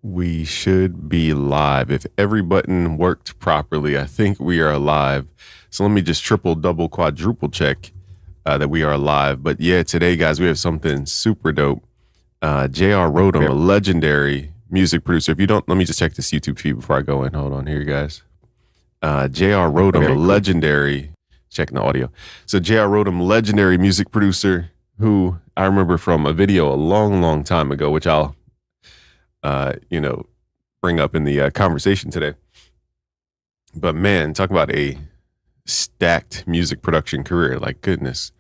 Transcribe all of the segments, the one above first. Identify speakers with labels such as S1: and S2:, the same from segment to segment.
S1: We should be live. If every button worked properly, I think we are live. So let me just triple, double, quadruple check that we are live. But yeah, today, guys, we have something super dope. J.R. Rotem, a legendary music producer. If you don't, let me just check this YouTube feed before I go in. Hold on here, guys. J.R. Rotem, a legendary, checking the audio. So J.R. Rotem, legendary music producer who I remember from a video a long, long time ago, which I'll bring up in the conversation today. But man, talk about a stacked music production career. Like goodness.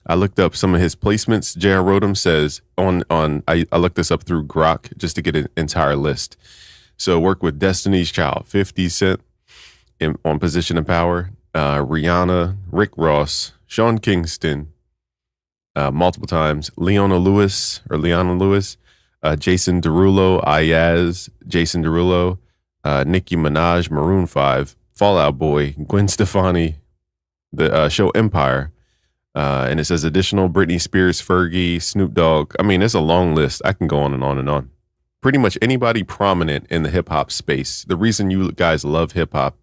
S1: I looked up some of his placements. J.R. Rotem says I looked this up through Grok just to get an entire list. So work with Destiny's Child, 50 Cent on Position of Power, Rihanna, Rick Ross, Sean Kingston, multiple times, Leona Lewis, Jason Derulo, Ayaz, Jason Derulo, Nicki Minaj, Maroon 5, Fall Out Boy, Gwen Stefani, the show Empire, and it says additional Britney Spears, Fergie, Snoop Dogg. I mean, it's a long list. I can go on and on and on. Pretty much anybody prominent in the hip hop space. The reason you guys love hip hop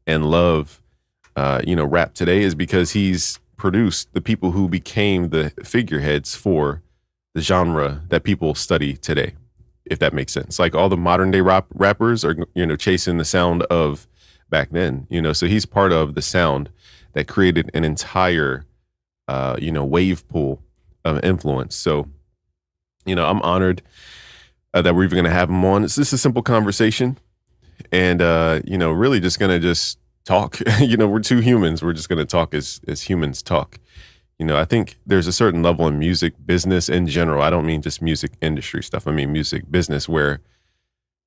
S1: and love, rap today is because he's produced the people who became the figureheads for the genre that people study today, if that makes sense. Like all the modern day rappers are, chasing the sound of back then, so he's part of the sound that created an entire, wave pool of influence. So, I'm honored that we're even going to have him on. It's just a simple conversation and, really just going to just talk, we're two humans. We're just going to talk as humans talk. I think there's a certain level in music business in general. I don't mean just music industry stuff. I mean music business where,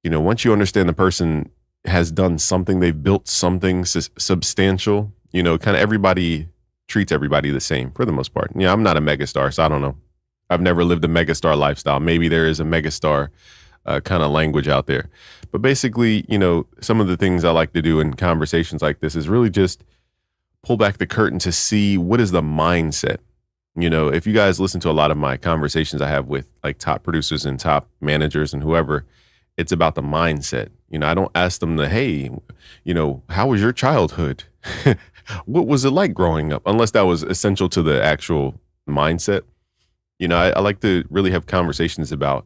S1: once you understand the person has done something, they've built something substantial, kind of everybody treats everybody the same for the most part. I'm not a megastar, so I don't know. I've never lived a megastar lifestyle. Maybe there is a megastar kind of language out there. But basically, some of the things I like to do in conversations like this is really just pull back the curtain to see what is the mindset. If you guys listen to a lot of my conversations I have with like top producers and top managers and whoever, it's about the mindset. I don't ask them hey, how was your childhood? What was it like growing up? Unless that was essential to the actual mindset. I like to really have conversations about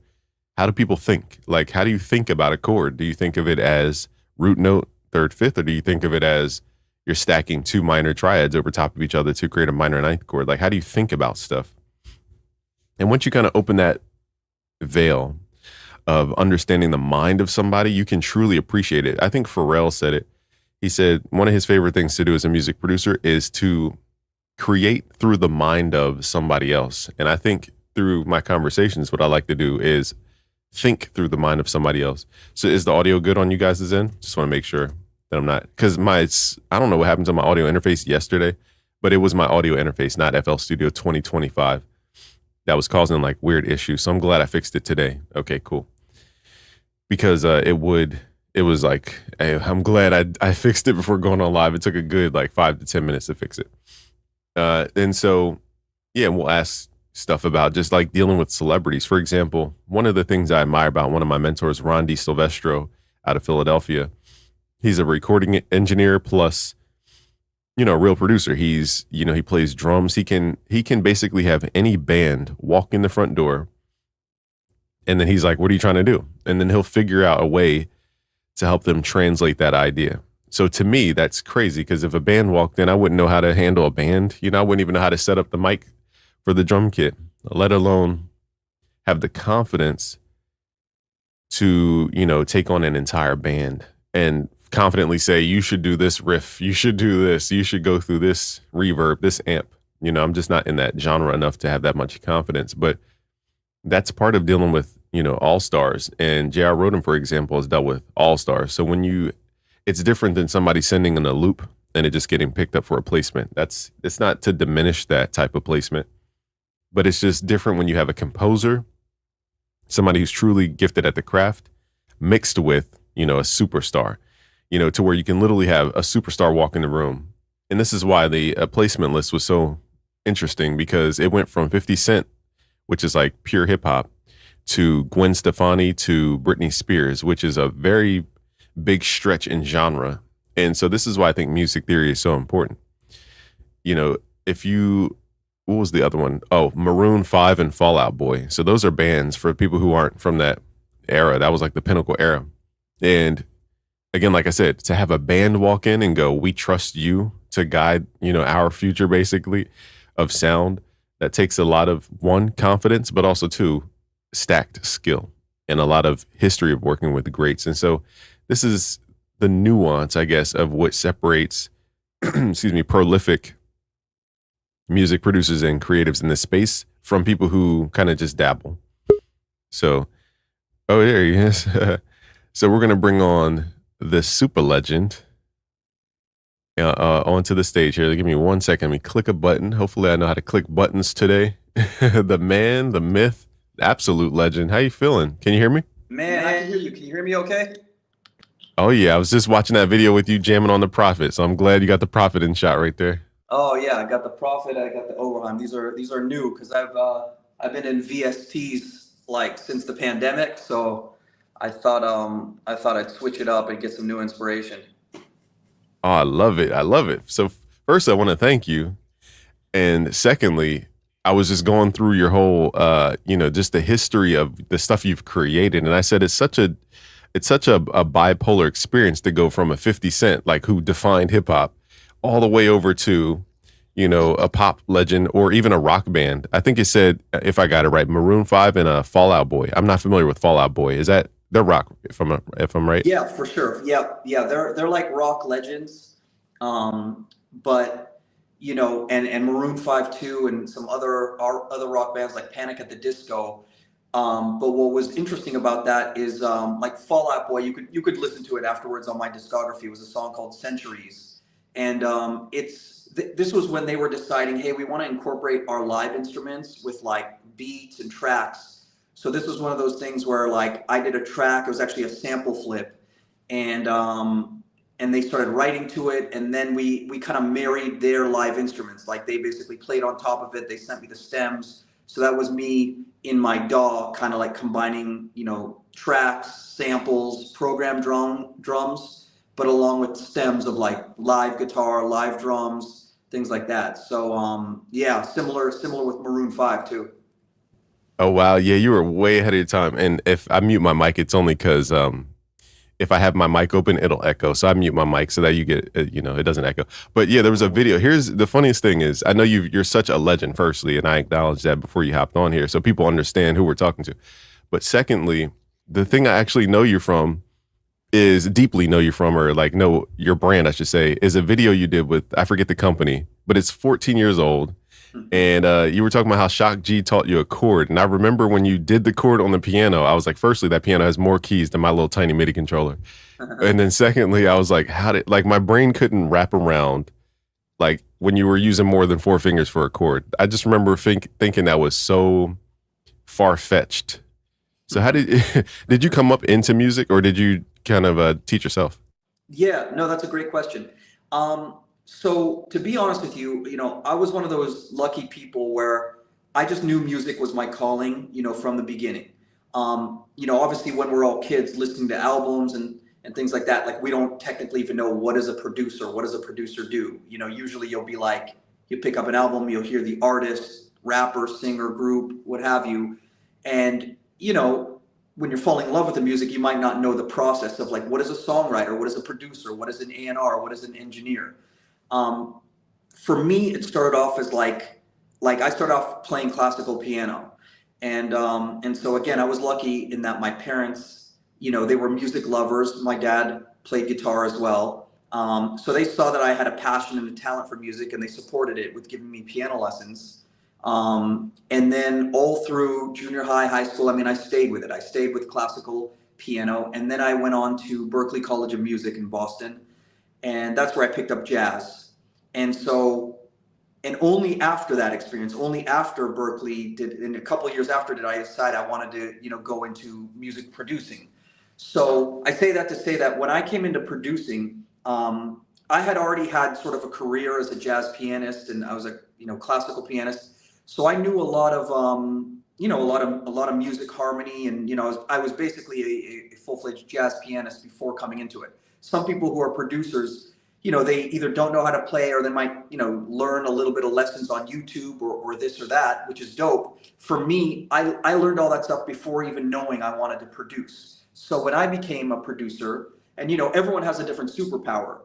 S1: how do people think? Like, how do you think about a chord? Do you think of it as root note, third, fifth, or do you think of it as you're stacking two minor triads over top of each other to create a minor ninth chord? Like, how do you think about stuff? And once you kind of open that veil of understanding the mind of somebody, you can truly appreciate it. I think Pharrell said it. He said one of his favorite things to do as a music producer is to create through the mind of somebody else. And I think through my conversations, what I like to do is think through the mind of somebody else. So is the audio good on you guys' end? Just want to make sure that I'm not, because I don't know what happened to my audio interface yesterday, but it was my audio interface, not FL Studio 2025, that was causing like weird issues. So I'm glad I fixed it today. Okay, cool. Because it was like, hey, I'm glad I fixed it before going on live. It took a good like 5 to 10 minutes to fix it. And so, yeah, we'll ask stuff about just like dealing with celebrities. For example, one of the things I admire about one of my mentors, Ron D. Silvestro out of Philadelphia, he's a recording engineer plus, a real producer. He's, he plays drums. He can basically have any band walk in the front door. And then he's like, what are you trying to do? And then he'll figure out a way to help them translate that idea. So to me, that's crazy because if a band walked in, I wouldn't know how to handle a band. I wouldn't even know how to set up the mic for the drum kit, let alone have the confidence to, take on an entire band and confidently say, you should do this riff, you should do this, you should go through this reverb, this amp. I'm just not in that genre enough to have that much confidence, but that's part of dealing with, all-stars. And J.R. Rotem, for example, has dealt with all-stars. So it's different than somebody sending in a loop and it just getting picked up for a placement. It's not to diminish that type of placement, but it's just different when you have a composer, somebody who's truly gifted at the craft, mixed with, a superstar, to where you can literally have a superstar walk in the room. And this is why the placement list was so interesting, because it went from 50 Cent, which is like pure hip hop, to Gwen Stefani to Britney Spears, which is a very big stretch in genre. And so this is why I think music theory is so important. You know, if you, what was the other one? Oh, Maroon 5 and Fall Out Boy. So those are bands for people who aren't from that era. That was like the pinnacle era. And again, like I said, to have a band walk in and go, we trust you to guide, our future basically of sound, that takes a lot of one, confidence, but also two, stacked skill and a lot of history of working with the greats. And so this is the nuance, I guess, of what separates, excuse me, prolific music producers and creatives in this space from people who kind of just dabble. So, oh, there he is. So we're going to bring on the super legend onto the stage here. Give me 1 second. Let me click a button. Hopefully I know how to click buttons today. The man, the myth, absolute legend. How you feeling? Can you hear me?
S2: Man, I can hear you. Can you hear me okay?
S1: Oh, yeah. I was just watching that video with you jamming on the Prophet. So I'm glad you got the Prophet in shot right there.
S2: Oh, yeah. I got the Prophet. I got the Overheim. These are new because I've been in VSTs like since the pandemic. So I thought I'd switch it up and get some new inspiration.
S1: Oh, I love it. I love it. So first, I want to thank you. And secondly, I was just going through your whole, just the history of the stuff you've created. And I said, it's such a bipolar experience to go from a 50 Cent, like who defined hip hop, all the way over to, a pop legend or even a rock band. I think you said, if I got it right, Maroon 5 and a Fall Out Boy. I'm not familiar with Fall Out Boy. Is that they're rock? If I'm right.
S2: Yeah, for sure. Yeah. They're like rock legends, but. And Maroon 5 too, and some other rock bands like Panic at the Disco. But what was interesting about that is like Fall Out Boy, you could listen to it afterwards on my discography. It was a song called Centuries, and this was when they were deciding, hey, we want to incorporate our live instruments with like beats and tracks. So this was one of those things where like I did a track. It was actually a sample flip, and they started writing to it, and then we kind of married their live instruments. Like they basically played on top of it. They sent me the stems. So that was me in my DAW, kind of like combining, tracks, samples, programmed drums, but along with stems of like live guitar, live drums, things like that. So yeah, similar with Maroon 5 too.
S1: Oh, wow. Yeah, you were way ahead of your time. And if I mute my mic, it's only because if I have my mic open, it'll echo. So I mute my mic so that you get, it doesn't echo. But yeah, there was a video. Here's the funniest thing is I know you're such a legend, firstly, and I acknowledge that before you hopped on here so people understand who we're talking to. But secondly, the thing I actually know you from is deeply know you from, or like know your brand, I should say, is a video you did with, I forget the company, but it's 14 years old. And you were talking about how Shock G taught you a chord. And I remember when you did the chord on the piano, I was like, firstly, that piano has more keys than my little tiny MIDI controller. And then secondly, I was like, my brain couldn't wrap around, like when you were using more than 4 fingers for a chord. I just remember thinking that was so far-fetched. So how did you come up into music, or did you kind of teach yourself?
S2: Yeah, no, that's a great question. So to be honest with you, I was one of those lucky people where I just knew music was my calling, from the beginning. Obviously when we're all kids listening to albums and things like that, like we don't technically even know what is a producer, what does a producer do? Usually you'll be like, you pick up an album, you'll hear the artist, rapper, singer, group, what have you. And, when you're falling in love with the music, you might not know the process of like, what is a songwriter? What is a producer? What is an A&R? What is an engineer? For me, it started off as like I started off playing classical piano, and so again, I was lucky in that my parents, they were music lovers. My dad played guitar as well, so they saw that I had a passion and a talent for music, and they supported it with giving me piano lessons. And then all through junior high, high school, I stayed with it. I stayed with classical piano, and then I went on to Berklee College of Music in Boston. And that's where I picked up jazz. And only after that experience, only after Berklee and a couple of years after did I decide I wanted to, go into music producing. So I say that to say that when I came into producing, I had already had sort of a career as a jazz pianist, and I was a, classical pianist. So I knew a lot of a lot of music harmony, and I was basically a full-fledged jazz pianist before coming into it. Some people who are producers, they either don't know how to play, or they might learn a little bit of lessons on YouTube, or this or that, which is dope. For me, I learned all that stuff before even knowing I wanted to produce. So when I became a producer, and everyone has a different superpower.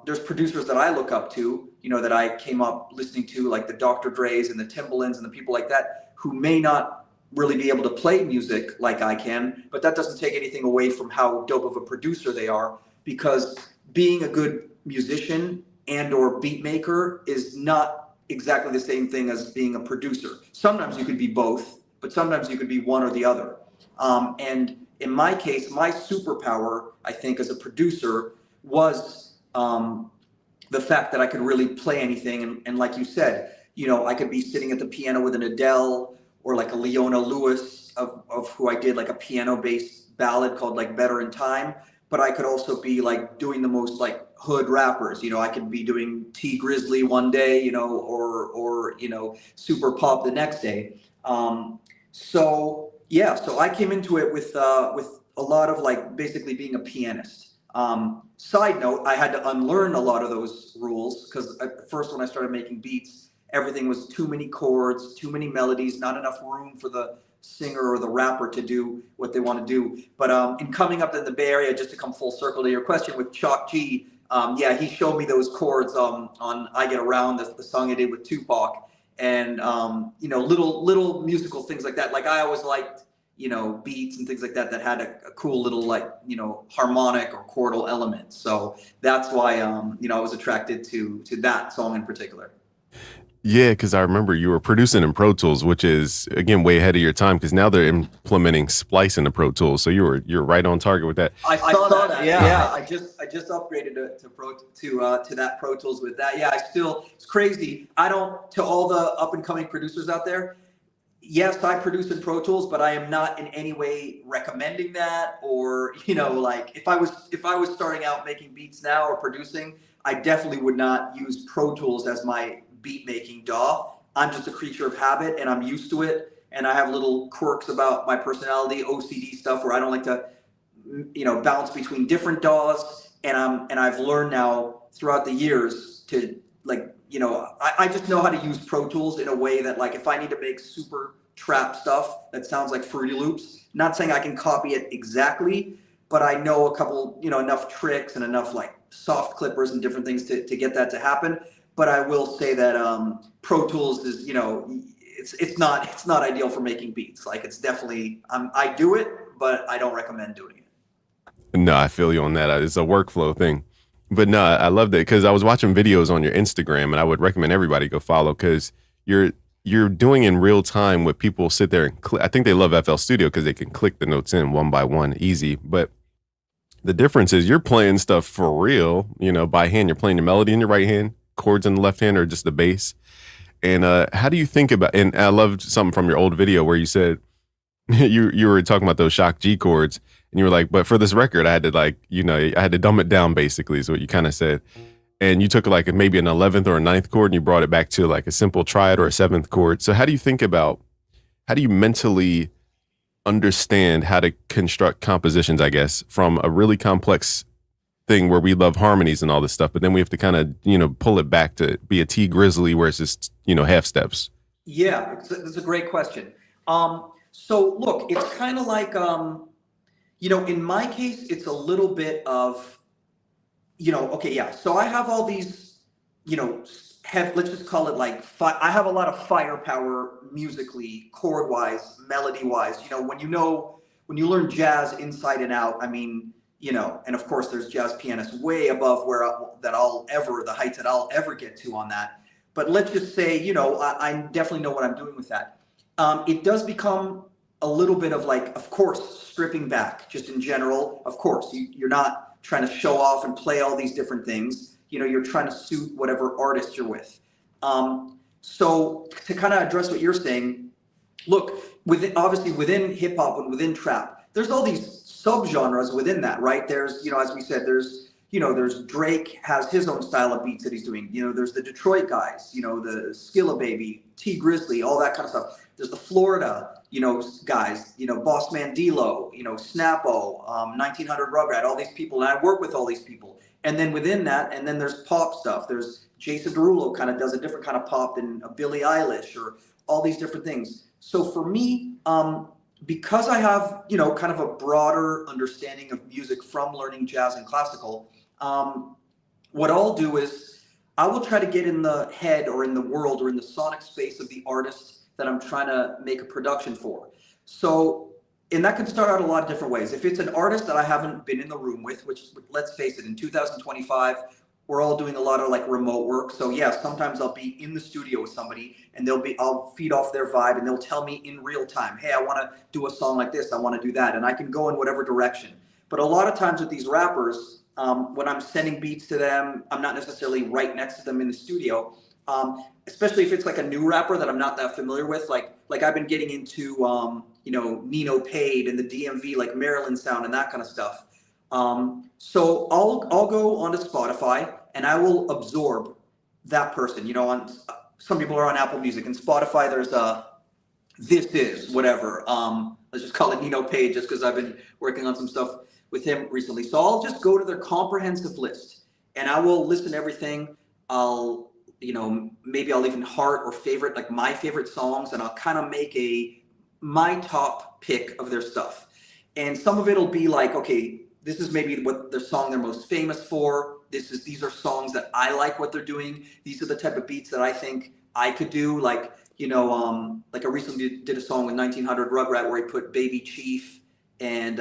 S2: There's producers that I look up to, that I came up listening to, like the Dr. Dre's and the Timbalands and the people like that, who may not really be able to play music like I can, but that doesn't take anything away from how dope of a producer they are, because being a good musician and or beat maker is not exactly the same thing as being a producer. Sometimes you could be both, but sometimes you could be one or the other. And in my case, my superpower, I think, as a producer was the fact that I could really play anything. And like you said, I could be sitting at the piano with an Adele, or like a Leona Lewis, of who I did like a piano-based ballad called like Better in Time. But I could also be like doing the most like hood rappers. I could be doing T Grizzly one day, or super pop the next day. So yeah, so I came into it with a lot of like basically being a pianist. Side note, I had to unlearn a lot of those rules, because at first when I started making beats, everything was too many chords, too many melodies, not enough room for the singer or the rapper to do what they want to do. But in coming up in the Bay Area, just to come full circle to your question with Chalk G, yeah, he showed me those chords on I Get Around, the song I did with Tupac, and little musical things like that. Like I always liked beats and things like that had a cool little like harmonic or chordal element. So that's why I was attracted to that song in particular.
S1: Yeah, because I remember you were producing in Pro Tools, which is again way ahead of your time, because now they're implementing Splice into Pro Tools. So you're right on target with that.
S2: I saw that. Yeah. I just upgraded to that Pro Tools with that. Yeah, it's crazy. To all the up and coming producers out there, yes, I produce in Pro Tools, but I am not in any way recommending that, or like if I was starting out making beats now or producing, I definitely would not use Pro Tools as my beat making DAW. I'm just a creature of habit, and I'm used to it, and I have little quirks about my personality, OCD stuff, where I don't like to bounce between different DAWs, and I've learned now throughout the years to like I just know how to use Pro Tools in a way that, like, if I need to make super trap stuff that sounds like Fruity Loops, not saying I can copy it exactly, but I know a couple, enough tricks and enough like soft clippers and different things to get that to happen. But I will say that Pro Tools is, it's not ideal for making beats. Like, it's definitely, I do it, but I don't recommend doing it.
S1: No, I feel you on that. It's a workflow thing. But no, I loved it, because I was watching videos on your Instagram, and I would recommend everybody go follow, because you're doing in real time what people sit there and I think they love FL Studio because they can click the notes in one by one, easy. But the difference is you're playing stuff for real, by hand. You're playing your melody in your right hand, chords in the left hand, or just the bass. And how do you think about? And I loved something from your old video where you said you were talking about those shock G chords, and you were like, but for this record, I had to I had to dumb it down, basically, is what you kind of said. And you took like maybe an 11th or a 9th chord, and you brought it back to like a simple triad or a 7th chord. So how do you mentally understand how to construct compositions, I guess, from a really complex thing where we love harmonies and all this stuff, but then we have to kind of, pull it back to be a T Grizzly where it's just, half steps?
S2: Yeah, it's a great question. So look, it's kind of like, in my case, it's a little bit of, okay, yeah. So I have all these, let's just call it like, I have a lot of firepower musically, chord wise, melody wise. When you learn jazz inside and out, I mean, and of course there's jazz pianists way above the heights that I'll ever get to on that. But let's just say, I definitely know what I'm doing with that. It does become a little bit of like, of course, stripping back just in general. Of course, you're not trying to show off and play all these different things. You're trying to suit whatever artist you're with. So to kind of address what you're saying, look, obviously within hip hop and within trap, there's all these subgenres within that, right? There's, as we said, there's Drake has his own style of beats that he's doing. There's the Detroit guys, the Skilla Baby, T Grizzly, all that kind of stuff. There's the Florida, guys, Boss Man D-Lo, Snappo, 1900 Rugrat, all these people, and I work with all these people. And then within that, and then there's pop stuff. There's Jason Derulo kind of does a different kind of pop than Billie Eilish or all these different things. So for me, because I have, kind of a broader understanding of music from learning jazz and classical, what I'll do is I will try to get in the head or in the world or in the sonic space of the artist that I'm trying to make a production for. So, and that can start out a lot of different ways. If it's an artist that I haven't been in the room with, which, let's face it, in 2025, we're all doing a lot of like remote work. So yeah, sometimes I'll be in the studio with somebody and I'll feed off their vibe and they'll tell me in real time, hey, I want to do a song like this. I want to do that. And I can go in whatever direction. But a lot of times with these rappers, when I'm sending beats to them, I'm not necessarily right next to them in the studio. Especially if it's like a new rapper that I'm not that familiar with, like I've been getting into, Nino Pade and the DMV, like Maryland sound and that kind of stuff. So I'll go onto Spotify and I will absorb that person. On some people are on Apple Music and Spotify. There's this is whatever. Let's just call it Nino Pade, just because I've been working on some stuff with him recently. So I'll just go to their comprehensive list and I will listen to everything. Maybe I'll even heart or favorite like my favorite songs, and I'll kind of make my top pick of their stuff. And some of it'll be like, okay, this is maybe what their song they're most famous for. These are songs that I like what they're doing. These are the type of beats that I think I could do. Like, like I recently did a song with 1900 Rugrat where he put Baby Chief and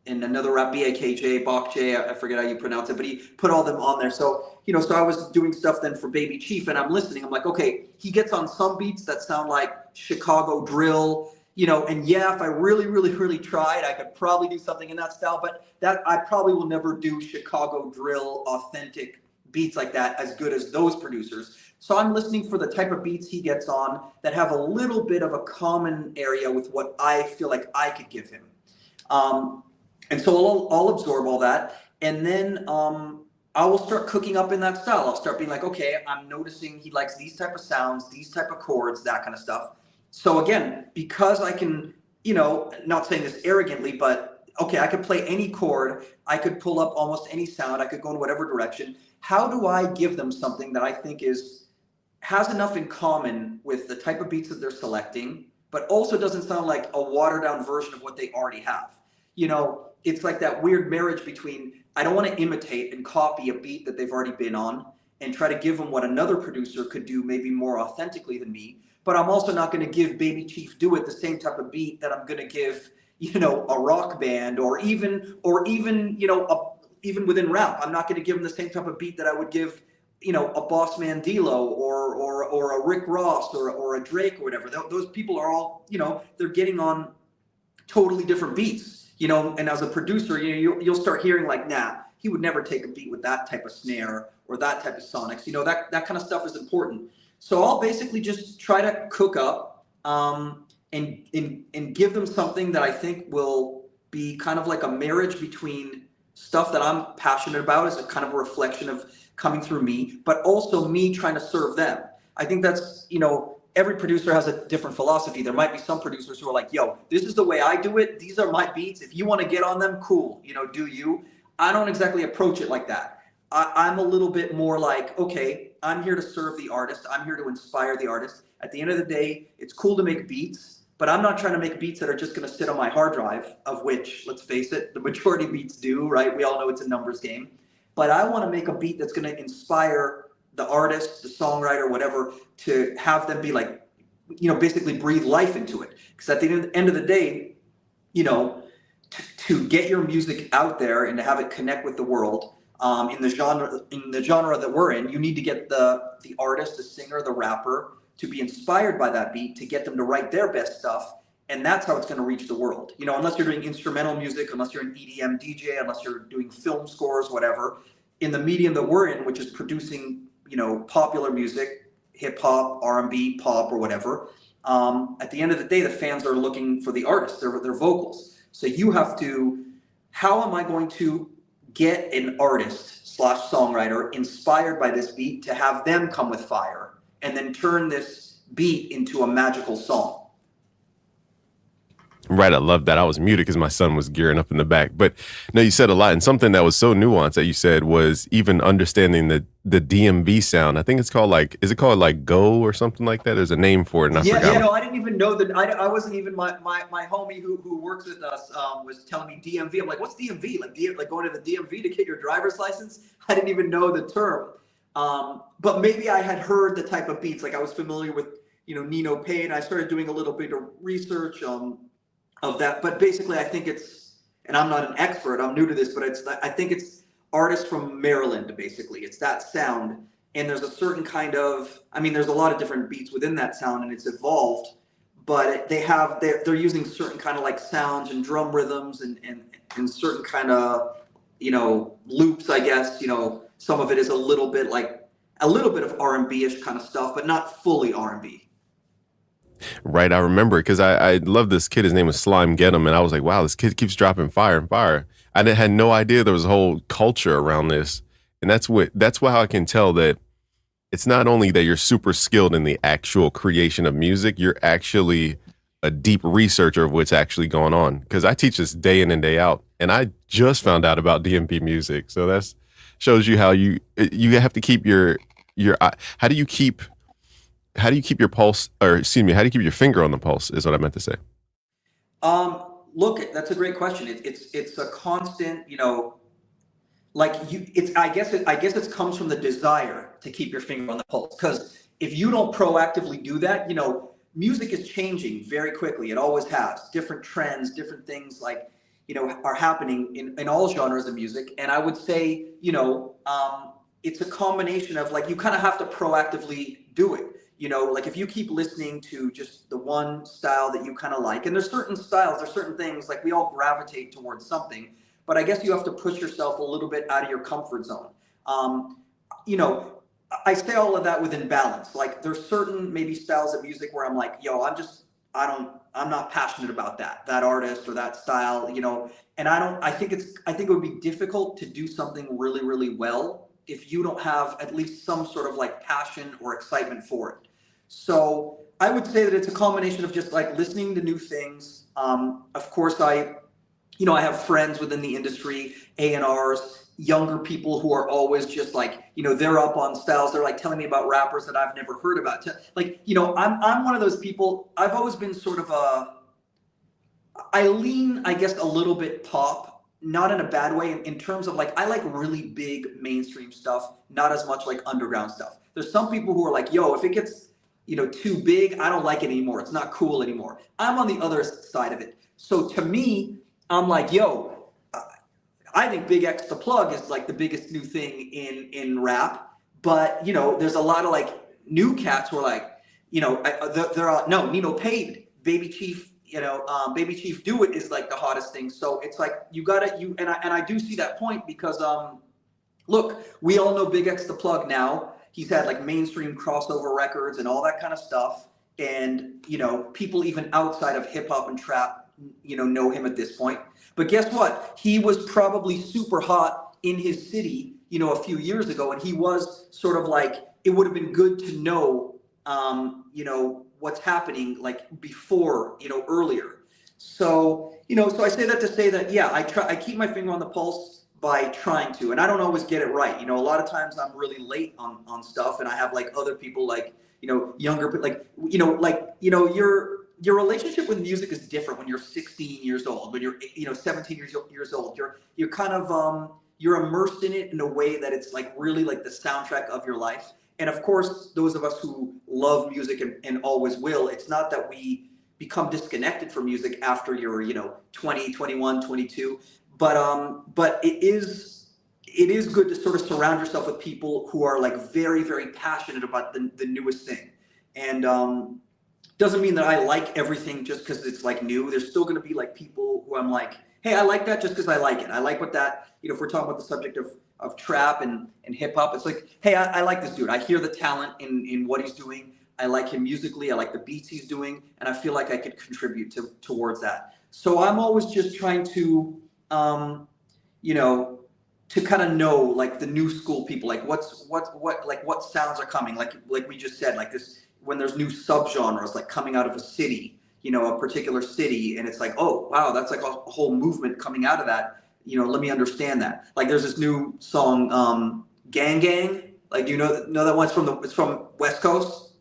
S2: another rap, BAKJ, Bokj, I forget how you pronounce it, but he put all them on there. So, so I was doing stuff then for Baby Chief and I'm listening. I'm like, okay, he gets on some beats that sound like Chicago drill, and yeah, if I really, really, really tried, I could probably do something in that style, but that I probably will never do Chicago drill, authentic beats like that as good as those producers. So I'm listening for the type of beats he gets on that have a little bit of a common area with what I feel like I could give him. And so I'll absorb all that. And then I will start cooking up in that style. I'll start being like, okay, I'm noticing he likes these type of sounds, these type of chords, that kind of stuff. So again, because I can, not saying this arrogantly, but okay, I could play any chord. I could pull up almost any sound. I could go in whatever direction. How do I give them something that I think has enough in common with the type of beats that they're selecting, but also doesn't sound like a watered down version of what they already have? It's like that weird marriage between, I don't want to imitate and copy a beat that they've already been on and try to give them what another producer could do maybe more authentically than me. But I'm also not going to give Baby Chief Do It the same type of beat that I'm going to give, a rock band or even, even within rap. I'm not going to give them the same type of beat that I would give, a Boss Man D-Lo or a Rick Ross or a Drake or whatever. Those people are all, they're getting on totally different beats. And as a producer, you'll start hearing like, nah, he would never take a beat with that type of snare or that type of sonics. That kind of stuff is important. So I'll basically just try to cook up and give them something that I think will be kind of like a marriage between stuff that I'm passionate about as a kind of a reflection of coming through me, but also me trying to serve them. I think that's, every producer has a different philosophy. There might be some producers who are like, yo, this is the way I do it. These are my beats. If you want to get on them, cool. Do you? I don't exactly approach it like that. I'm a little bit more like, okay, I'm here to serve the artist. I'm here to inspire the artist. At the end of the day, it's cool to make beats, but I'm not trying to make beats that are just going to sit on my hard drive, of which, let's face it, the majority of beats do, right? We all know it's a numbers game. But I want to make a beat that's going to inspire the artist, the songwriter, whatever, to have them be like, basically breathe life into it. Because at the end of the day, to get your music out there and to have it connect with the world, in the genre that we're in, you need to get the artist, the singer, the rapper to be inspired by that beat, to get them to write their best stuff. And that's how it's going to reach the world. Unless you're doing instrumental music, unless you're an EDM DJ, unless you're doing film scores, whatever, in the medium that we're in, which is producing, popular music, hip hop, R&B, pop, or whatever. At the end of the day, the fans are looking for the artists, their vocals. So you have to, how am I going to get an artist / songwriter inspired by this beat to have them come with fire and then turn this beat into a magical song.
S1: Right, I love that. I was muted because my son was gearing up in the back. But no, you said a lot, and something that was so nuanced that you said was even understanding the DMV sound. I think it's called like, is it called like Go or something like that? There's a name for it, and I
S2: Yeah,
S1: forgot.
S2: no, I didn't even know that. I wasn't even my homie who works with us was telling me DMV. I'm like, what's DMV? Like going to the DMV to get your driver's license? I didn't even know the term. But maybe I had heard the type of beats. Like I was familiar with Nino Payne. I started doing a little bit of research of that. But basically, I think it's, and I'm not an expert. I'm new to this, but I think it's artists from Maryland. Basically, it's that sound. And there's a certain kind of, I mean, there's a lot of different beats within that sound, and it's evolved, but they're using certain kind of like sounds and drum rhythms and certain kind of, loops, I guess. Some of it is a little bit of R&B-ish kind of stuff, but not fully R&B.
S1: Right, I remember because I love this kid. His name was Slime Get 'em, and I was like, wow, this kid keeps dropping fire and fire. Had no idea there was a whole culture around this, and that's why I can tell that it's not only that you're super skilled in the actual creation of music, you're actually a deep researcher of what's actually going on. Because I teach this day in and day out, and I just found out about DMP music, so that's shows you how you have to keep your how do you keep your pulse, or excuse me, how do you keep your finger on the pulse is what I meant to say.
S2: Look, that's a great question. It's a constant, I guess it comes from the desire to keep your finger on the pulse. Because if you don't proactively do that, music is changing very quickly. It always has. Different trends, different things are happening in all genres of music. And I would say, it's a combination of you kind of have to proactively do it. If you keep listening to just the one style that you kind of like, and there's certain styles, there's certain things, we all gravitate towards something, but I guess you have to push yourself a little bit out of your comfort zone. I say all of that within balance. There's certain maybe styles of music where I'm like, yo, I'm not passionate about that artist or that style, and I think it would be difficult to do something really, really well if you don't have at least some sort of passion or excitement for it. So I would say that it's a combination of just listening to new things. Of course, I have friends within the industry, A&Rs, younger people who are always just they're up on styles. They're telling me about rappers that I've never heard about. I'm one of those people. I've always been sort of I lean, I guess, a little bit pop, not in a bad way, in terms of I like really big mainstream stuff, not as much underground stuff. There's some people who are yo, if it gets too big, I don't like it anymore. It's not cool anymore. I'm on the other side of it. So to me, I'm yo, I think Big X the Plug is the biggest new thing in rap. But there's a lot of new cats who are they're no, Nino Payne, Baby Chief, Baby Chief Do It is the hottest thing. So it's and I do see that point because look, we all know Big X the Plug now. He's had mainstream crossover records and all that kind of stuff. And, people even outside of hip hop and trap, know him at this point. But guess what? He was probably super hot in his city, a few years ago. And he was sort of it would have been good to know, what's happening before, earlier. So, so I say that to say that, yeah, I keep my finger on the pulse by trying to, and I don't always get it right. A lot of times I'm really late on stuff, and I have other people younger, your relationship with music is different when you're 16 years old, when you're 17 years old. You're kind of you're immersed in it in a way that it's really the soundtrack of your life. And of course, those of us who love music and always will, it's not that we become disconnected from music after you're 20, 21, 22. But it is good to sort of surround yourself with people who are very, very passionate about the newest thing. And doesn't mean that I like everything just because it's new. There's still going to be people who I'm hey, I like that just because I like it. I like what that, if we're talking about the subject of trap and hip hop, it's hey, I like this dude. I hear the talent in what he's doing. I like him musically. I like the beats he's doing. And I feel like I could contribute towards that. So I'm always just trying to, to kind of know the new school people, what sounds are coming, like we just said, this when there's new subgenres like coming out of a city, a particular city, and it's like, oh wow, that's like a whole movement coming out of that. Let me understand that. Like there's this new song, Gang Gang. Like do you know that one? It's from West Coast.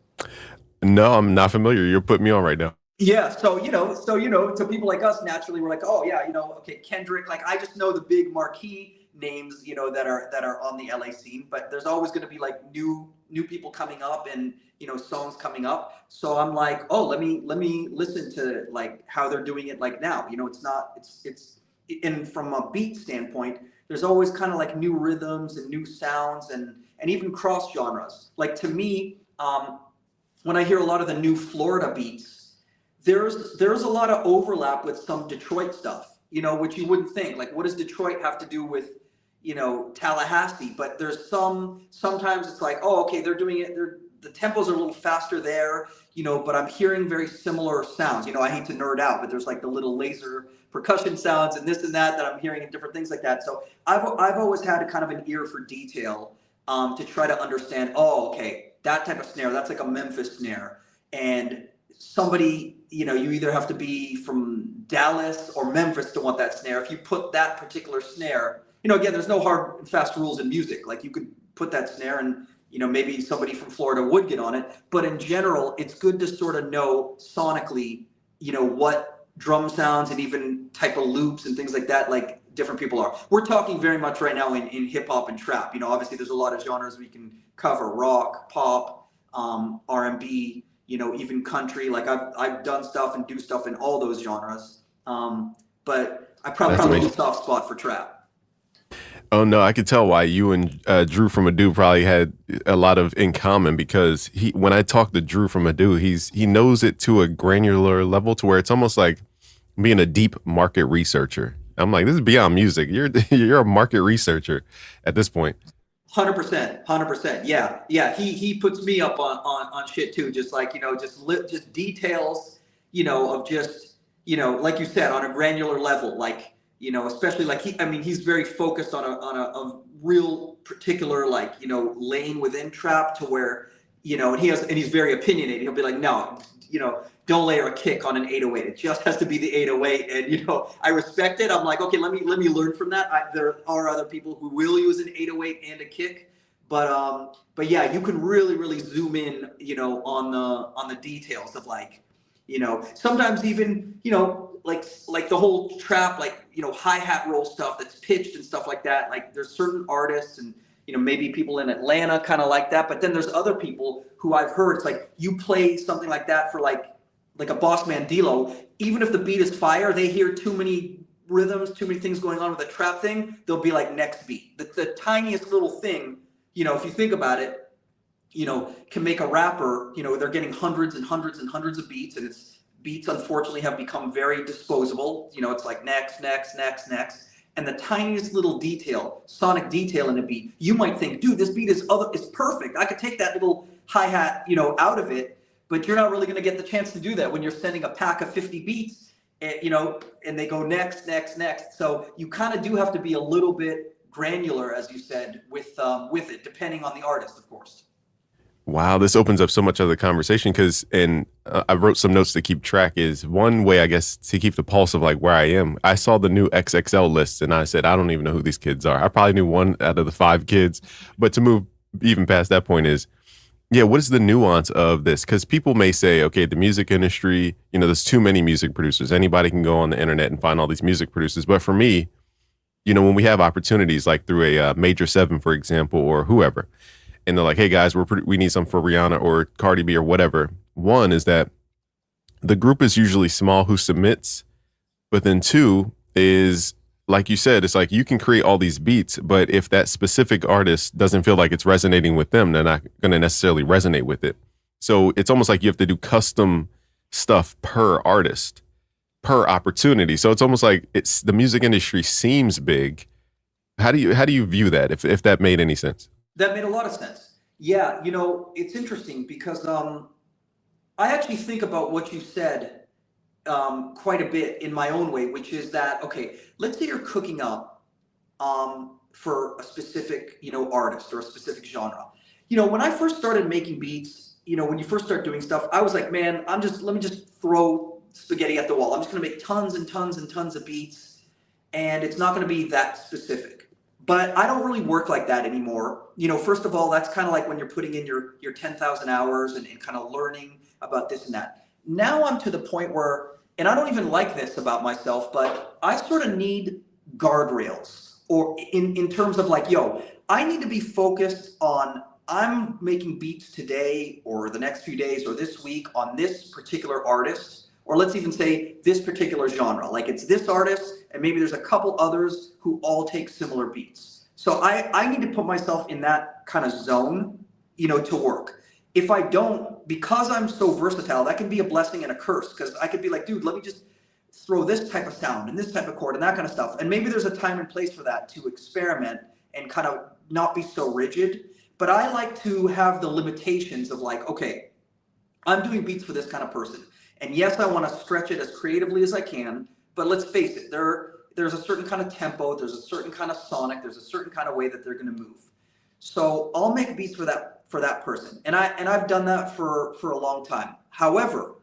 S1: No, I'm not familiar. You're putting me on right now.
S2: Yeah, so people like us naturally we're like, oh yeah, okay, Kendrick. Like I just know the big marquee names, that are on the LA scene, but there's always going to be like new people coming up and songs coming up. So I'm like, oh, let me listen to like how they're doing it like now. It's and from a beat standpoint, there's always kind of like new rhythms and new sounds and even cross genres. Like to me, when I hear a lot of the new Florida beats, there's a lot of overlap with some Detroit stuff, which you wouldn't think. Like, what does Detroit have to do with, Tallahassee? But sometimes it's like, oh, okay, they're doing it. The tempos are a little faster there, but I'm hearing very similar sounds. I hate to nerd out, but there's like the little laser percussion sounds and this and that I'm hearing in different things like that. So I've always had a kind of an ear for detail, to try to understand, oh, okay, that type of snare, that's like a Memphis snare. And somebody, you either have to be from Dallas or Memphis to want that snare. If you put that particular snare, again, there's no hard and fast rules in music. Like you could put that snare and, maybe somebody from Florida would get on it. But in general, it's good to sort of know sonically, what drum sounds and even type of loops and things like that, like different people are. We're talking very much right now in hip hop and trap. Obviously there's a lot of genres we can cover: rock, pop, R&B, even country. Like I've done stuff and do stuff in all those genres. But I probably have a little soft spot for trap.
S1: Oh no, I could tell why you and Drew from Adu probably had a lot of in common, because when I talk to Drew from Adu, he knows it to a granular level to where it's almost like being a deep market researcher. I'm like, this is beyond music. You're a market researcher at this point.
S2: 100%. Yeah. He puts me up on shit too. Just like, just details, of just, like you said, on a granular level, like, especially like he's very focused on a real particular, like, lane within trap to where, and he's very opinionated. He'll be like, no, don't layer a kick on an 808. It just has to be the 808. And, I respect it. I'm like, okay, let me learn from that. There are other people who will use an 808 and a kick, but yeah, you can really, really zoom in, on the details of like, sometimes even, like the whole trap, like, hi-hat roll stuff that's pitched and stuff like that. Like there's certain artists and, maybe people in Atlanta kind of like that, but then there's other people who I've heard, it's like you play something like that for like a Boss Man D-Lo, even if the beat is fire, they hear too many rhythms, too many things going on with the trap thing, they'll be like, next beat. The tiniest little thing, if you think about it, can make a rapper, they're getting hundreds and hundreds and hundreds of beats, and beats unfortunately have become very disposable. It's like next. And the tiniest little detail, sonic detail in a beat, you might think, dude, this beat is perfect. I could take that little hi-hat, out of it, but you're not really going to get the chance to do that when you're sending a pack of 50 beats, and they go next. So you kind of do have to be a little bit granular, as you said, with it, depending on the artist, of course.
S1: Wow, this opens up so much of the conversation because, and I wrote some notes to keep track, is one way, I guess, to keep the pulse of like where I am. I saw the new XXL list and I said, I don't even know who these kids are. I probably knew one out of the 5 kids, but to move even past that point is, yeah, what is the nuance of this? Because people may say, okay, the music industry, there's too many music producers. Anybody can go on the internet and find all these music producers. But for me, when we have opportunities like through a Major 7, for example, or whoever, and they're like, hey guys, we need something for Rihanna or Cardi B or whatever. One is that the group is usually small who submits, but then 2 is, like you said, it's like you can create all these beats, but if that specific artist doesn't feel like it's resonating with them, they're not going to necessarily resonate with it. So it's almost like you have to do custom stuff per artist, per opportunity. So it's almost like the music industry seems big. How do you view that, if that made any sense?
S2: That made a lot of sense. Yeah, it's interesting because I actually think about what you said quite a bit in my own way, which is that, okay, let's say you're cooking up for a specific, artist or a specific genre. When I first started making beats, when you first start doing stuff, I was like, man, let me just throw spaghetti at the wall. I'm just going to make tons and tons and tons of beats, and it's not going to be that specific. But I don't really work like that anymore. First of all, that's kind of like when you're putting in your 10,000 hours and kind of learning about this and that. Now I'm to the point where, and I don't even like this about myself, but I sort of need guardrails, or in terms of like, I need to be focused on, I'm making beats today or the next few days or this week on this particular artist, or let's even say this particular genre. Like it's this artist and maybe there's a couple others who all take similar beats. So I need to put myself in that kind of zone, to work. If I don't, because I'm so versatile, that can be a blessing and a curse, because I could be like, dude, let me just throw this type of sound and this type of chord and that kind of stuff. And maybe there's a time and place for that, to experiment and kind of not be so rigid. But I like to have the limitations of like, okay, I'm doing beats for this kind of person. And yes, I want to stretch it as creatively as I can, but let's face it, there's a certain kind of tempo, there's a certain kind of sonic, there's a certain kind of way that they're going to move. So I'll make beats for that person. And I've done that for a long time. However,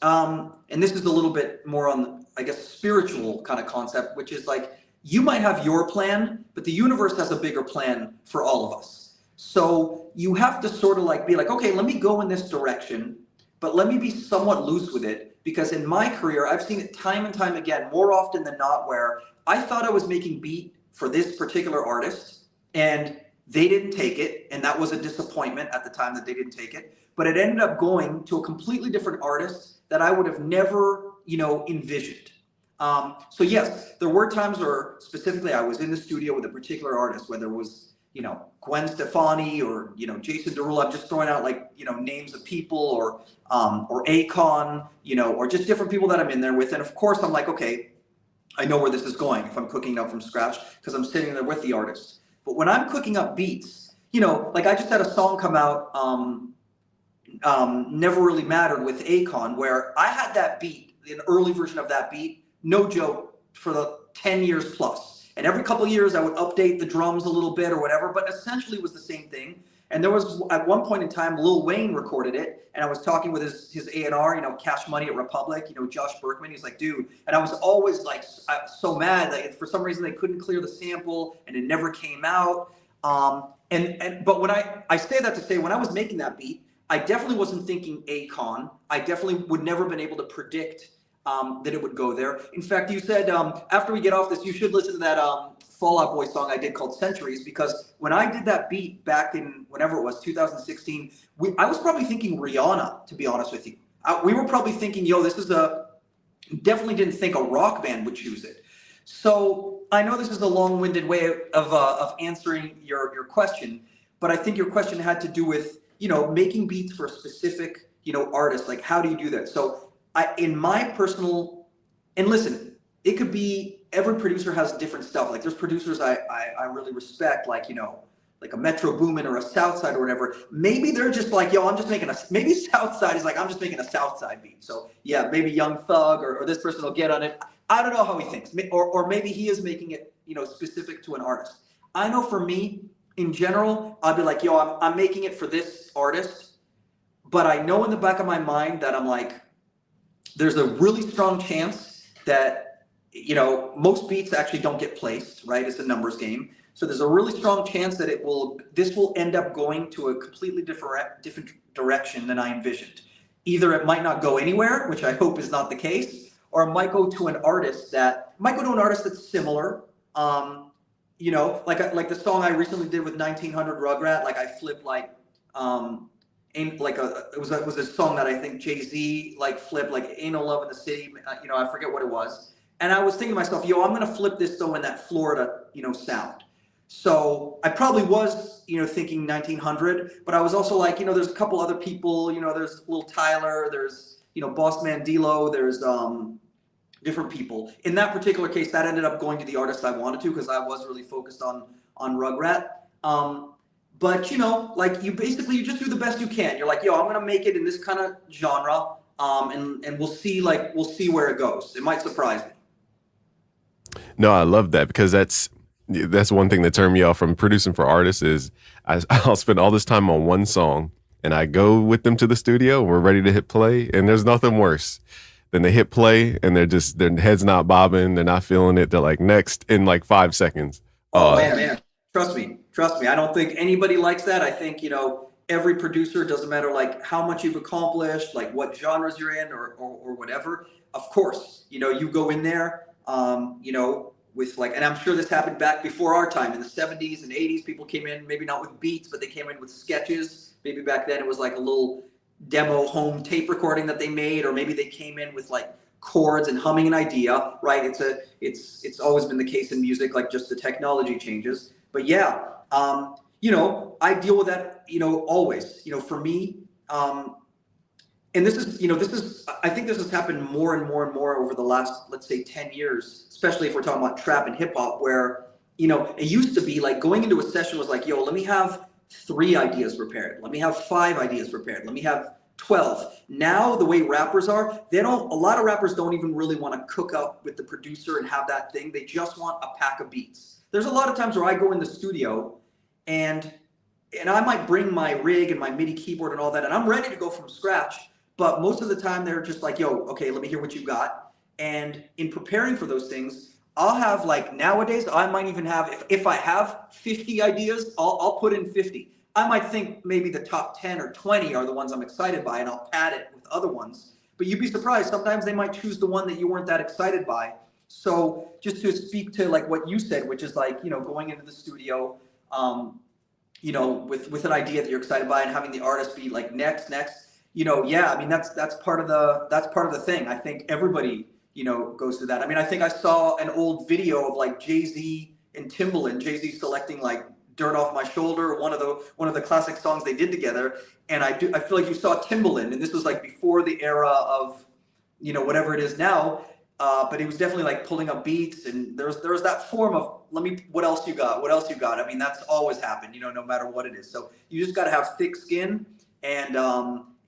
S2: and this is a little bit more on, I guess, spiritual kind of concept, which is like, you might have your plan, but the universe has a bigger plan for all of us. So you have to sort of like be like, okay, let me go in this direction, but let me be somewhat loose with it, because in my career, I've seen it time and time again, more often than not, where I thought I was making beat for this particular artist and they didn't take it. And that was a disappointment at the time that they didn't take it, but it ended up going to a completely different artist that I would have never, envisioned. So yes, there were times where specifically I was in the studio with a particular artist, whether it was, Gwen Stefani or, Jason Derulo. I'm just throwing out like, names of people, or Akon, or just different people that I'm in there with. And of course I'm like, okay, I know where this is going if I'm cooking up from scratch, because I'm sitting there with the artist. But when I'm cooking up beats, like I just had a song come out, Never Really Mattered with Akon, where I had that beat, an early version of that beat, no joke, for the 10 years plus. And every couple of years I would update the drums a little bit or whatever, but essentially it was the same thing. And there was, at one point in time, Lil Wayne recorded it, and I was talking with his A&R, Cash Money at Republic, Josh Berkman. He's like, dude, and I was always like so mad that for some reason they couldn't clear the sample and it never came out. But when I say that to say, when I was making that beat, I definitely wasn't thinking Akon. I definitely would never been able to predict that it would go there. In fact, you said after we get off this, you should listen to that Fall Out Boy song I did called Centuries, because when I did that beat back in whenever it was, 2016, I was probably thinking Rihanna, to be honest with you. We were probably thinking, this is definitely didn't think a rock band would choose it. So I know this is a long-winded way of answering your question, but I think your question had to do with, making beats for a specific, artist. Like, how do you do that? So in my personal, and listen, it could be, every producer has different stuff. Like there's producers I really respect, like, like a Metro Boomin or a Southside or whatever. Maybe they're just like, I'm just making maybe Southside is like, I'm just making a Southside beat. So yeah, maybe Young Thug or this person will get on it. I don't know how he thinks. Or maybe he is making it, specific to an artist. I know for me, in general, I'll be like, I'm making it for this artist. But I know in the back of my mind that I'm like, there's a really strong chance that, most beats actually don't get placed, right? It's a numbers game. So there's a really strong chance that this will end up going to a completely different direction than I envisioned. Either it might not go anywhere, which I hope is not the case, or it might go to an artist that's similar. Like the song I recently did with 1900 Rugrat, like I flipped like it was a song that I think Jay-Z like flipped, like Ain't No Love in the City, I forget what it was. And I was thinking to myself, I'm gonna flip this though in that Florida, sound. So I probably was, thinking 1900, but I was also like, there's a couple other people, there's Lil Tyler, there's, Boss Man D-Lo, there's different people. In that particular case, that ended up going to the artist I wanted to, because I was really focused on Rugrat. But like you just do the best you can. You're like, I'm gonna make it in this kind of genre, and we'll see where it goes. It might surprise me.
S1: No, I love that, because that's one thing that turned me off from producing for artists is I'll spend all this time on one song, and I go with them to the studio. We're ready to hit play, and there's nothing worse than they hit play and their head's not bobbing, they're not feeling it. They're like next in like 5 seconds.
S2: Oh man, trust me. I don't think anybody likes that. I think, every producer, doesn't matter like how much you've accomplished, like what genres you're in or whatever. Of course, you go in there, with like, and I'm sure this happened back before our time in the 70s and 80s. People came in, maybe not with beats, but they came in with sketches. Maybe back then it was like a little demo home tape recording that they made, or maybe they came in with like chords and humming an idea, right? It's always been the case in music, like just the technology changes. But yeah, I deal with that, always, for me. And I think this has happened more and more and more over the last, let's say 10 years, especially if we're talking about trap and hip hop, where, it used to be like going into a session was like, yo, let me have 3 ideas prepared. Let me have 5 ideas prepared. Let me have 12. Now, the way rappers are, a lot of rappers don't even really want to cook up with the producer and have that thing. They just want a pack of beats. There's a lot of times where I go in the studio and I might bring my rig and my MIDI keyboard and all that, and I'm ready to go from scratch. But most of the time they're just like, yo, okay, let me hear what you got. And in preparing for those things, I'll have like, nowadays, I might even have, if I have 50 ideas, I'll put in 50. I might think maybe the top 10 or 20 are the ones I'm excited by, and I'll pad it with other ones. But you'd be surprised. Sometimes they might choose the one that you weren't that excited by. So just to speak to like what you said, which is like, going into the studio, with an idea that you're excited by and having the artist be like, next, yeah, I mean, that's part of the thing. I think everybody, goes through that. I mean, I think I saw an old video of like Jay-Z and Timbaland, Jay-Z selecting like Dirt Off My Shoulder, one of the classic songs they did together. And I feel like you saw Timbaland, and this was like before the era of, whatever it is now. But he was definitely like pulling up beats, and there was that form of, what else you got? I mean, that's always happened, no matter what it is. So you just got to have thick skin. And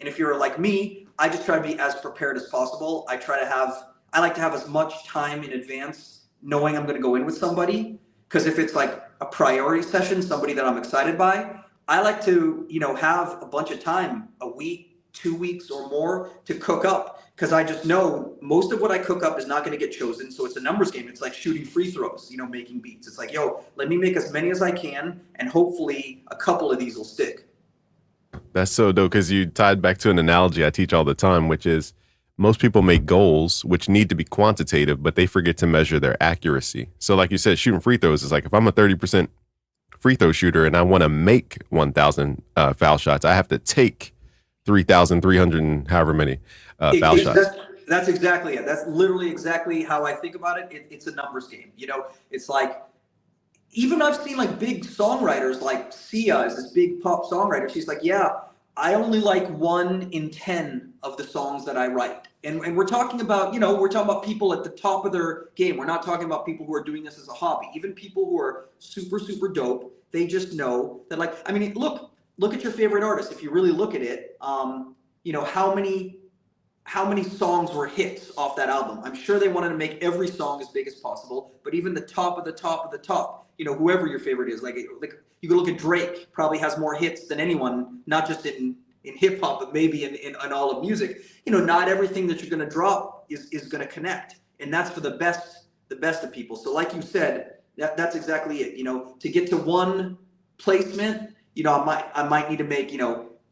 S2: if you're like me, I just try to be as prepared as possible. I like to have as much time in advance knowing I'm going to go in with somebody. Because if it's like a priority session, somebody that I'm excited by, I like to, have a bunch of time, a week, 2 weeks or more to cook up. Because I just know most of what I cook up is not going to get chosen. So it's a numbers game. It's like shooting free throws, making beats. It's like, yo, let me make as many as I can, and hopefully a couple of these will stick.
S1: That's so dope, because you tied back to an analogy I teach all the time, which is most people make goals which need to be quantitative, but they forget to measure their accuracy. So like you said, shooting free throws is like, if I'm a 30% free throw shooter and I want to make 1,000 foul shots, I have to take 3,300 and however many foul shots.
S2: That's exactly it. That's literally exactly how I think about it. It's a numbers game. It's like, even I've seen like big songwriters, like Sia is this big pop songwriter. She's like, yeah, I only like 1 in 10 of the songs that I write. And we're talking about, we're talking about people at the top of their game. We're not talking about people who are doing this as a hobby. Even people who are super, super dope, they just know that, like, I mean, look at your favorite artist. If you really look at it, how many songs were hits off that album? I'm sure they wanted to make every song as big as possible, but even the top of the top of the top, whoever your favorite is, like you can look at Drake, probably has more hits than anyone, not just in hip hop, but maybe in all of music. Not everything that you're going to drop is going to connect, and that's for the best of people. So like you said, that's exactly it. To get to one placement, I might need to make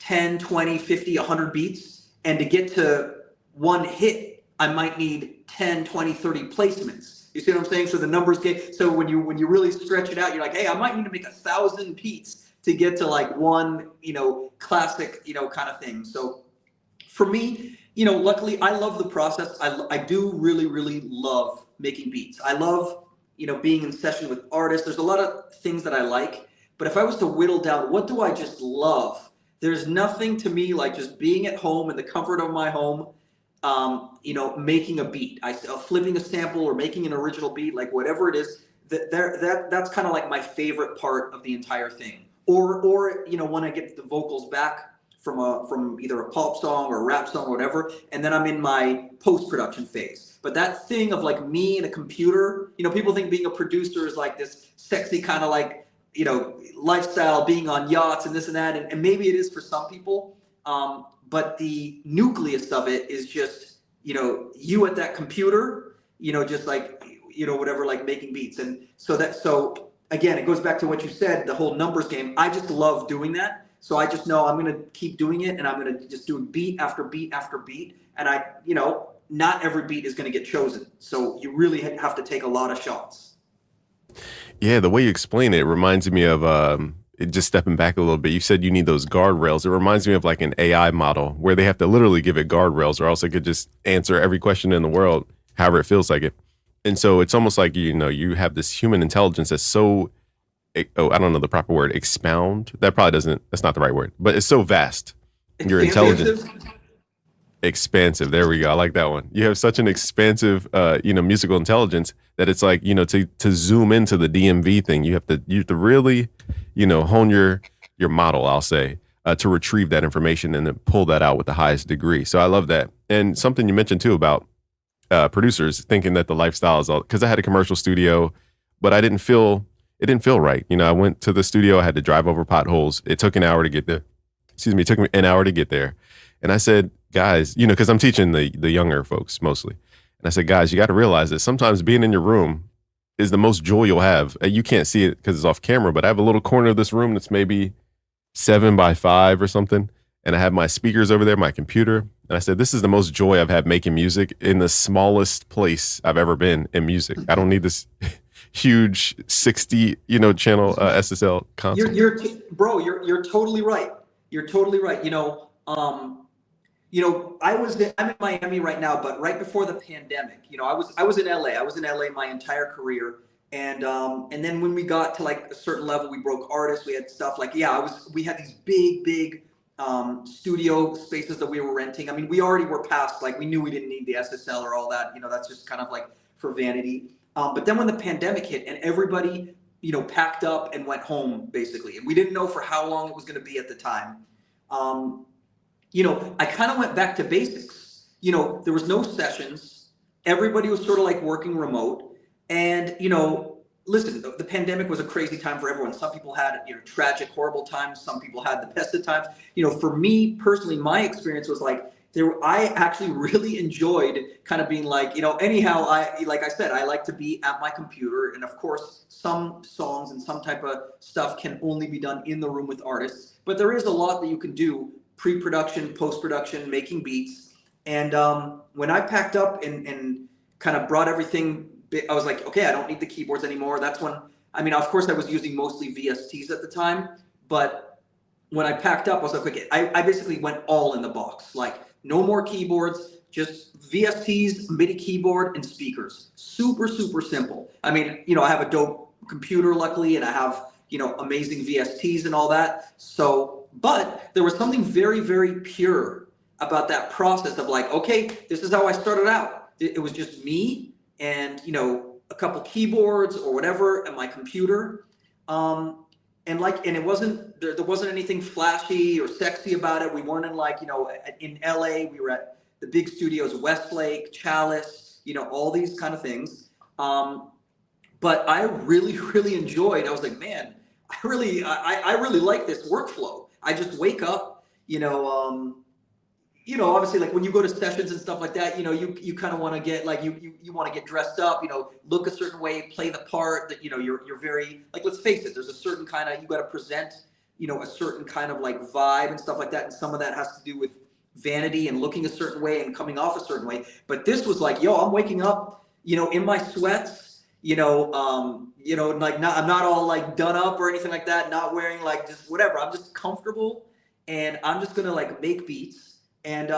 S2: 10, 20, 50, 100 beats, and to get to one hit, I might need 10, 20, 30 placements. You see what I'm saying? So the numbers get, so when you really stretch it out, you're like, hey, I might need to make 1,000 beats to get to like one, classic, kind of thing. So for me, luckily I love the process. I do really, really love making beats. I love, being in session with artists. There's a lot of things that I like, but if I was to whittle down, what do I just love? There's nothing to me like just being at home in the comfort of my home, making a beat, flipping a sample or making an original beat, like whatever it is, that's kind of like my favorite part of the entire thing. Or when I get the vocals back from either a pop song or a rap song or whatever, and then I'm in my post-production phase. But that thing of like me and a computer, people think being a producer is like this sexy kind of like lifestyle, being on yachts and this and that, and maybe it is for some people. But the nucleus of it is just, you at that computer, just like, whatever, like making beats. And so again, it goes back to what you said, the whole numbers game. I just love doing that. So I just know I'm going to keep doing it, and I'm going to just do beat after beat after beat. And not every beat is going to get chosen. So you really have to take a lot of shots.
S1: Yeah, the way you explain it reminds me of just stepping back a little bit. You said you need those guardrails. It reminds me of like an AI model where they have to literally give it guardrails, or else it could just answer every question in the world, however it feels like it. And so it's almost like, you have this human intelligence that's so, I don't know the proper word, expound. That's not the right word, but it's so vast. Your intelligence. Expansive. There we go. I like that one. You have such an expansive, musical intelligence that it's like, to zoom into the DMV thing, you have to really, hone your model, I'll say, to retrieve that information and then pull that out with the highest degree. So I love that. And something you mentioned too about producers thinking that the lifestyle is all, because I had a commercial studio, but it didn't feel right. I went to the studio, I had to drive over potholes. It took an hour to get there. Excuse me, it took me an hour to get there. And I said, guys, because I'm teaching the younger folks mostly. And I said, guys, you got to realize that sometimes being in your room is the most joy you'll have. You can't see it because it's off camera, but I have a little corner of this room that's maybe 7 by 5 or something. And I have my speakers over there, my computer. And I said, this is the most joy I've had making music in the smallest place I've ever been in music. I don't need this huge 60, channel SSL console.
S2: You're totally right. You're totally right. I'm in Miami right now, but right before the pandemic, I was in LA. I was in LA my entire career. And then when we got to like a certain level, we broke artists. We had stuff like, we had these big studio spaces that we were renting. I mean, we already were past, like, we knew we didn't need the SSL or all that, that's just kind of like for vanity. But then when the pandemic hit and everybody, packed up and went home basically, and we didn't know for how long it was going to be at the time. I kind of went back to basics. There was no sessions. Everybody was sort of like working remote. And, listen, the pandemic was a crazy time for everyone. Some people had, tragic, horrible times. Some people had the best of times. For me personally, my experience was like, I actually really enjoyed kind of being like, anyhow, like I said, I like to be at my computer. And of course, some songs and some type of stuff can only be done in the room with artists. But there is a lot that you can do pre-production, post-production, making beats. And when I packed up and kind of brought everything, I was like, okay, I don't need the keyboards anymore. That's when, of course I was using mostly VSTs at the time, but when I packed up, I was like, okay, I basically went all in the box, like no more keyboards, just VSTs, MIDI keyboard, and speakers. Super, super simple. I have a dope computer, luckily, and I have, amazing VSTs and all that. So, but there was something very, very pure about that process of like, okay, this is how I started out. It was just me and, a couple keyboards or whatever and my computer. And it wasn't, there wasn't anything flashy or sexy about it. We weren't in like, in LA, we were at the big studios, Westlake, Chalice, all these kind of things. But I really, really enjoyed, I was like, man, I really like this workflow. I just wake up, obviously like when you go to sessions and stuff like that, you kind of want to get like, you want to get dressed up, look a certain way, play the part that, you're very, like, let's face it, there's a certain kind of, you got to present, a certain kind of like vibe and stuff like that. And some of that has to do with vanity and looking a certain way and coming off a certain way. But this was like, yo, I'm waking up, in my sweats, like I'm not all like done up or anything like that, not wearing like just whatever. I'm just comfortable and I'm just going to like make beats. And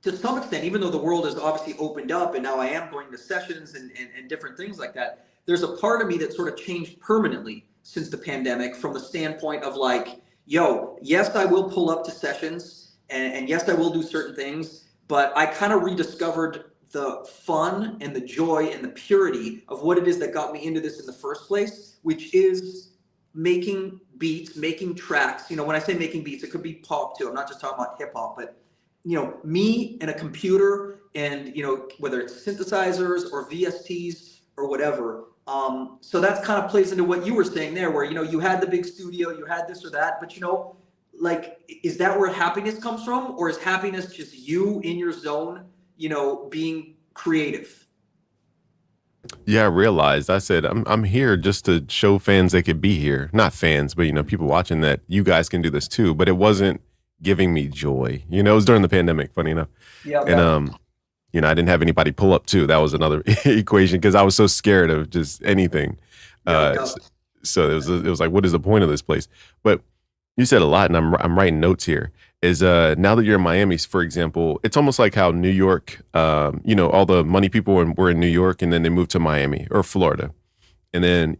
S2: to some extent, even though the world has obviously opened up and now I am going to sessions and different things like that, there's a part of me that sort of changed permanently since the pandemic from the standpoint of like, yo, yes, I will pull up to sessions and yes, I will do certain things, but I kind of rediscovered the fun and the joy and the purity of what it is that got me into this in the first place, which is making beats, making tracks. When I say making beats, it could be pop too. I'm not just talking about hip hop, but me and a computer and, whether it's synthesizers or VSTs or whatever, So that's kind of plays into what you were saying there, where, you had the big studio, you had this or that, but like, is that where happiness comes from, or is happiness just you in your zone, being creative?
S1: Yeah, I realized. I said I'm here just to show fans they could be here. Not fans, but people watching that you guys can do this too. But it wasn't giving me joy. It was during the pandemic, funny enough.
S2: Yeah,
S1: And
S2: yeah,
S1: I didn't have anybody pull up too. That was another equation because I was so scared of just anything.
S2: yeah,
S1: Uh,
S2: yeah.
S1: s- so it was like, what is the point of this place? But you said a lot, and I'm writing notes here. Is now that you're in Miami, for example, it's almost like how New York, all the money people were in New York, and then they moved to Miami or Florida, and then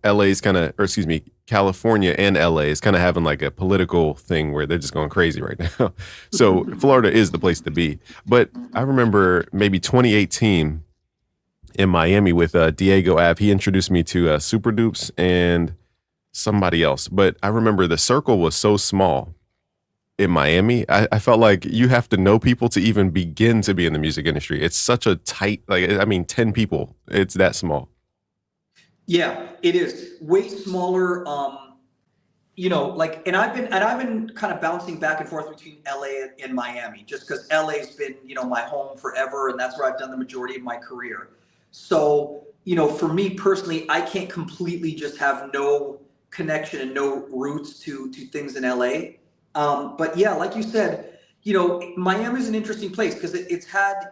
S1: LA's kind of, or excuse me, California and LA is kind of having like a political thing where they're just going crazy right now. So Florida is the place to be. But I remember maybe 2018 in Miami with Diego Ave. He introduced me to Super Dupes and somebody else. But I remember the circle was so small in Miami. I felt like you have to know people to even begin to be in the music industry. It's such a tight, like, I mean, 10 people. It's that small.
S2: Yeah, it is way smaller. Like, and I've been kind of bouncing back and forth between LA and Miami, just because LA's been, my home forever, and that's where I've done the majority of my career. So, for me personally, I can't completely just have no connection and no roots to things in LA. But yeah, like you said, Miami is an interesting place because it's had,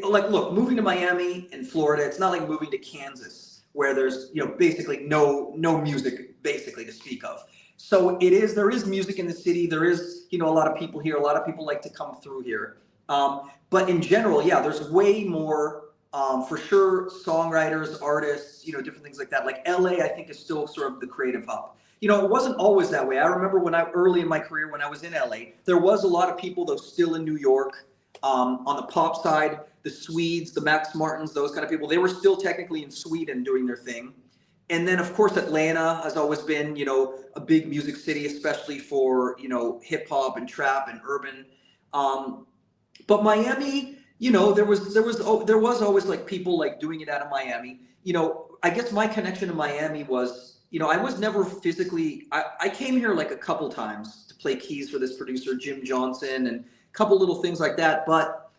S2: like, look, moving to Miami and Florida, it's not like moving to Kansas where there's, basically no music basically to speak of. So there is music in the city. There is, a lot of people here. A lot of people like to come through here. But in general, yeah, there's way more, for sure, songwriters, artists, different things like that. Like LA, I think, is still sort of the creative hub. It wasn't always that way. I remember early in my career when I was in LA, there was a lot of people, though, still in New York, on the pop side, the Swedes, the Max Martins, those kind of people, they were still technically in Sweden doing their thing. And then, of course, Atlanta has always been, a big music city, especially for, hip hop and trap and urban. Um, but Miami, there was always like people like doing it out of Miami. I guess my connection to Miami was, I was never physically. I came here like a couple times to play keys for this producer Jim Johnson and a couple little things like that. But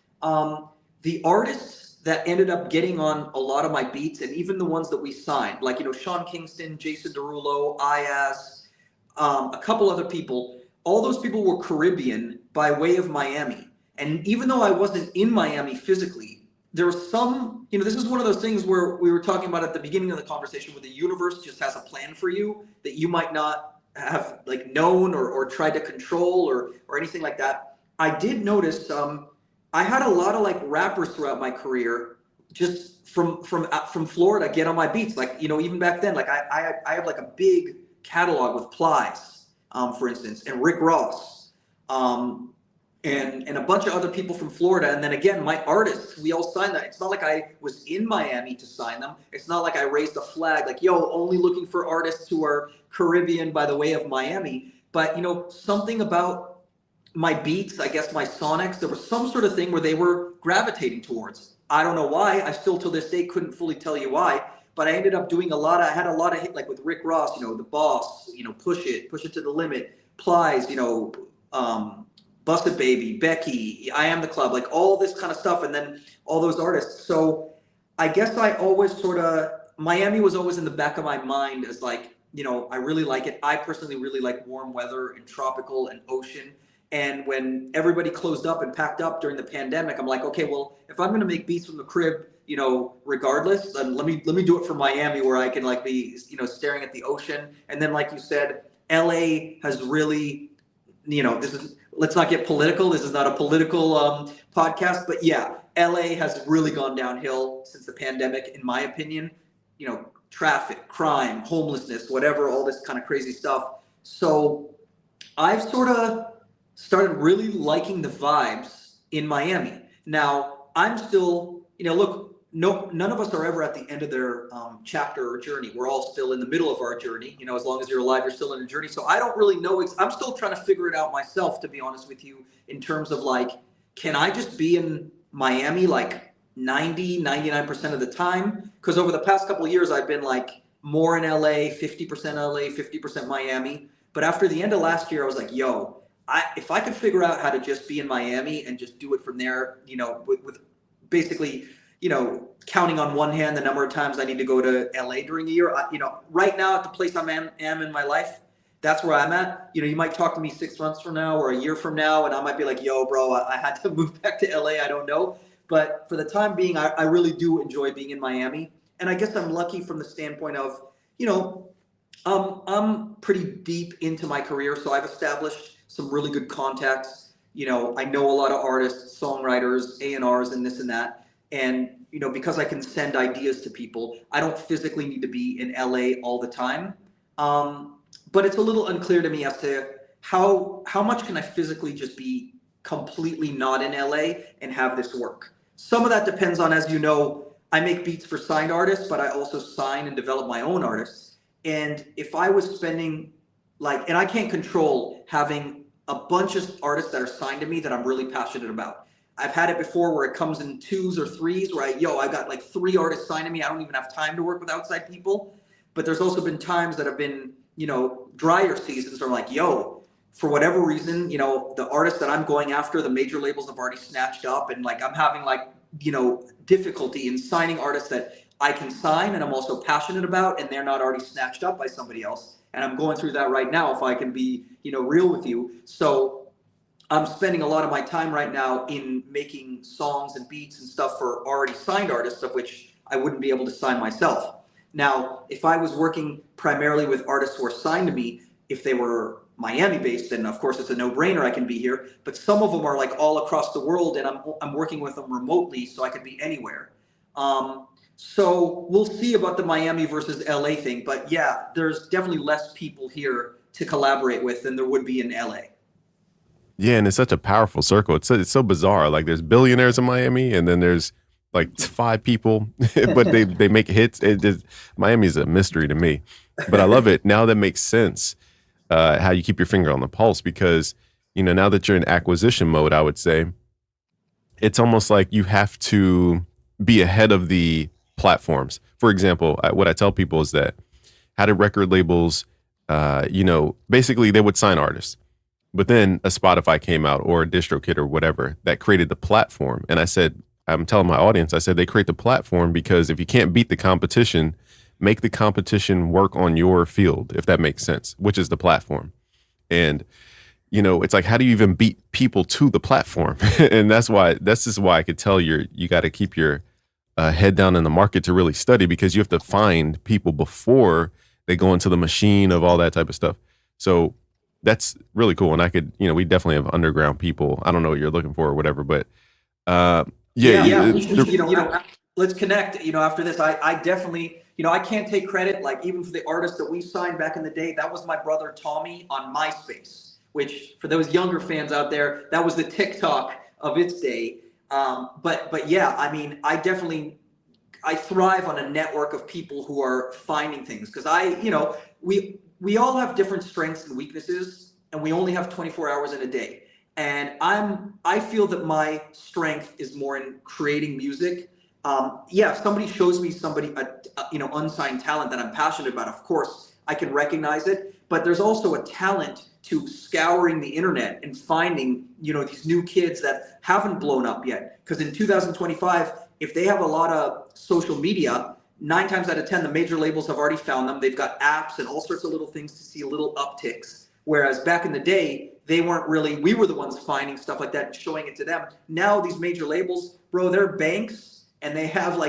S2: the artists that ended up getting on a lot of my beats, and even the ones that we signed, like Sean Kingston, Jason Derulo, Ias, a couple other people. All those people were Caribbean by way of Miami. And even though I wasn't in Miami physically, there was some, this is one of those things where we were talking about at the beginning of the conversation, where the universe just has a plan for you that you might not have like known or tried to control or anything like that. I did notice I had a lot of like rappers throughout my career just from Florida get on my beats. Like, even back then, like I have like a big catalog with Plies, for instance, and Rick Ross. And a bunch of other people from Florida. And then again, my artists, we all signed that. It's not like I was in Miami to sign them. It's not like I raised a flag like, yo, only looking for artists who are Caribbean by the way of Miami. But, something about my beats, I guess my sonics, there was some sort of thing where they were gravitating towards. I don't know why. I still to this day couldn't fully tell you why. But I ended up doing I had a lot of hit, like with Rick Ross, The Boss, Push It to the Limit, Plies, Busted Baby, Becky, I Am the Club, like all this kind of stuff, and then all those artists. So I guess I always Miami was always in the back of my mind as like, I really like it. I personally really like warm weather and tropical and ocean. And when everybody closed up and packed up during the pandemic, I'm like, okay, well, if I'm going to make beats from the crib, regardless, then let me do it for Miami, where I can like be, staring at the ocean. And then, like you said, LA has really, let's not get political. This is not a political podcast, but yeah, LA has really gone downhill since the pandemic, in my opinion. Traffic, crime, homelessness, whatever, all this kind of crazy stuff. So I've sort of started really liking the vibes in Miami. Now, I'm still, look, no, none of us are ever at the end of their chapter or journey. We're all still in the middle of our journey. As long as you're alive, you're still in a journey. So I don't really know. I'm still trying to figure it out myself, to be honest with you, in terms of like, can I just be in Miami like 99% of the time? Because over the past couple of years, I've been like more in LA, 50% LA, 50% Miami. But after the end of last year, I was like, yo, if I could figure out how to just be in Miami and just do it from there, with basically, counting on one hand the number of times I need to go to LA during a year. Right now at the place am in my life, that's where I'm at. You might talk to me 6 months from now or a year from now, and I might be like, yo, bro, I had to move back to LA. I don't know. But for the time being, I really do enjoy being in Miami. And I guess I'm lucky from the standpoint of, I'm pretty deep into my career. So I've established some really good contacts. I know a lot of artists, songwriters, A&Rs, and this and that. And, because I can send ideas to people, I don't physically need to be in LA all the time. But it's a little unclear to me as to how much can I physically just be completely not in LA and have this work. Some of that depends on, as you know, I make beats for signed artists, but I also sign and develop my own artists. And if I was spending and I can't control having a bunch of artists that are signed to me that I'm really passionate about. I've had it before where it comes in 2s or 3s where I got like 3 artists signed to me. I don't even have time to work with outside people. But there's also been times that have been, drier seasons where I'm like, yo, for whatever reason, the artists that I'm going after, the major labels have already snatched up, and I'm having difficulty in signing artists that I can sign and I'm also passionate about, and they're not already snatched up by somebody else. And I'm going through that right now, if I can be, real with you. So I'm spending a lot of my time right now in making songs and beats and stuff for already signed artists, of which I wouldn't be able to sign myself. Now, if I was working primarily with artists who are signed to me, if they were Miami based, then of course it's a no-brainer, I can be here. But some of them are all across the world, and I'm working with them remotely, so I could be anywhere. So we'll see about the Miami versus LA thing. But yeah, there's definitely less people here to collaborate with than there would be in LA.
S1: Yeah, and it's such a powerful circle. It's so bizarre. Like there's billionaires in Miami, and then there's 5 people, but they make hits. Miami's a mystery to me, but I love it. Now that makes sense. How you keep your finger on the pulse, because now that you're in acquisition mode, I would say it's almost like you have to be ahead of the platforms. For example, what I tell people is that how did record labels, basically they would sign artists, but then a Spotify came out or a DistroKid or whatever that created the platform. And I'm telling my audience, I said they create the platform because if you can't beat the competition, make the competition work on your field, if that makes sense, which is the platform. And, it's like, how do you even beat people to the platform? And that's just why I could tell you got to keep your head down in the market to really study, because you have to find people before they go into the machine of all that type of stuff. So that's really cool. And I could, we definitely have underground people. I don't know what you're looking for or whatever, but
S2: let's connect. After this, I definitely, I can't take credit. Even for the artists that we signed back in the day, that was my brother Tommy on MySpace, which for those younger fans out there, that was the TikTok of its day. But yeah, I thrive on a network of people who are finding things, because we all have different strengths and weaknesses, and we only have 24 hours in a day. And I feel that my strength is more in creating music. If somebody shows me unsigned talent that I'm passionate about, of course I can recognize it. But there's also a talent to scouring the internet and finding, these new kids that haven't blown up yet. Because in 2025, if they have a lot of social media, 9 times out of 10, the major labels have already found them. They've got apps and all sorts of little things to see little upticks. Whereas back in the day, we were the ones finding stuff like that and showing it to them. Now these major labels, bro, they're banks, and they have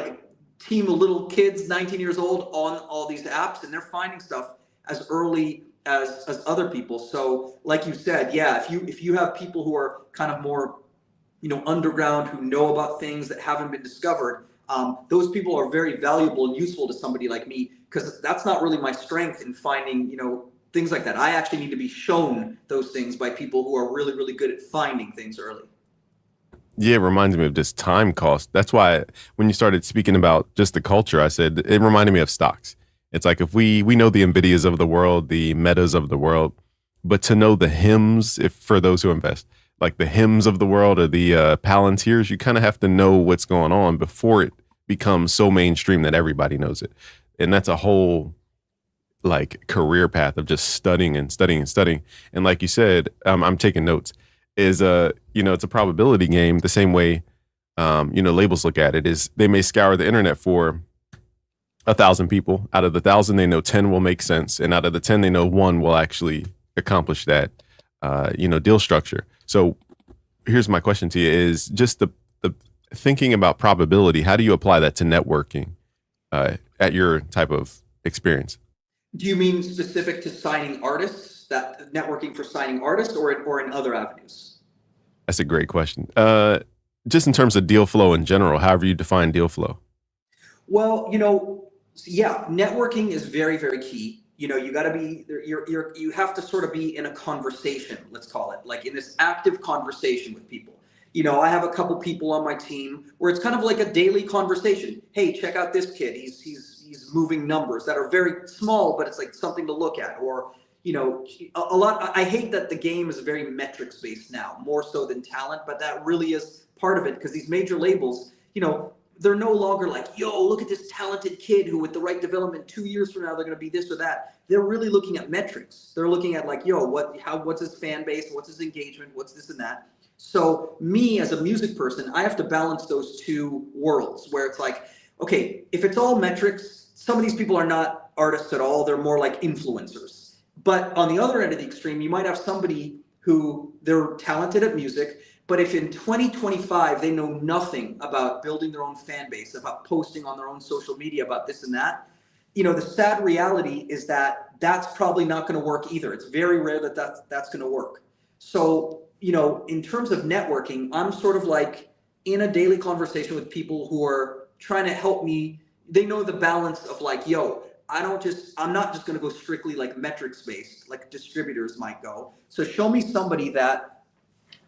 S2: team of little kids, 19 years old, on all these apps, and they're finding stuff as early as other people. So like you said, yeah, if you have people who are kind of more, underground, who know about things that haven't been discovered, those people are very valuable and useful to somebody like me, because that's not really my strength in finding, things like that. I actually need to be shown those things by people who are really, really good at finding things early.
S1: Yeah, it reminds me of just time cost. That's why when you started speaking about just the culture, I said it reminded me of stocks. It's like, if we know the NVIDIAs of the world, the Metas of the world, but to know the hymns, for those who invest, like the hymns of the world or the Palantirs, you kind of have to know what's going on before it become so mainstream that everybody knows it. And that's a whole like career path of just studying and studying and studying. And like you said, I'm taking notes, is it's a probability game the same way labels look at it. Is they may scour the internet for 1,000 people. Out of the 1,000, they know 10 will make sense, and out of the 10, they know one will actually accomplish that deal structure. So here's my question to you: is just the thinking about probability. How do you apply that to networking at your type of experience?
S2: Do you mean specific to signing artists, that networking for signing artists, or in other avenues?
S1: That's a great question. Just in terms of deal flow in general, however you define deal flow.
S2: Well, yeah, networking is very, very key. You got to be you have to sort of be in a conversation, let's call it, like in this active conversation with people. I have a couple people on my team where it's kind of like a daily conversation. Hey, check out this kid. He's moving numbers that are very small, but it's like something to look at. Or, a lot. I hate that the game is very metrics based now, more so than talent, but that really is part of it, because these major labels, they're no longer like, yo, look at this talented kid who with the right development 2 years from now, they're going to be this or that. They're really looking at metrics. They're looking at like, yo, what's his fan base? What's his engagement? What's this and that? So me as a music person, I have to balance those two worlds where it's like, okay, if it's all metrics, some of these people are not artists at all. They're more like influencers. But on the other end of the extreme, you might have somebody who they're talented at music, but if in 2025 they know nothing about building their own fan base, about posting on their own social media, about this and that, the sad reality is that that's probably not going to work either. It's very rare that that's going to work. So, in terms of networking, I'm sort of like in a daily conversation with people who are trying to help me. They know the balance of like, yo, I'm not just going to go strictly like metrics based, like distributors might go. So show me somebody that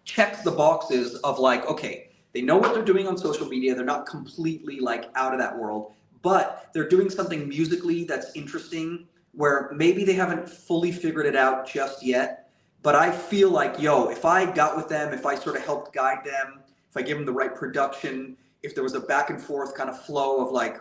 S2: checks the boxes of like, okay, they know what they're doing on social media. They're not completely like out of that world, but they're doing something musically that's interesting where maybe they haven't fully figured it out just yet. But I feel like, yo, if I got with them, if I sort of helped guide them, if I give them the right production, if there was a back and forth kind of flow of like,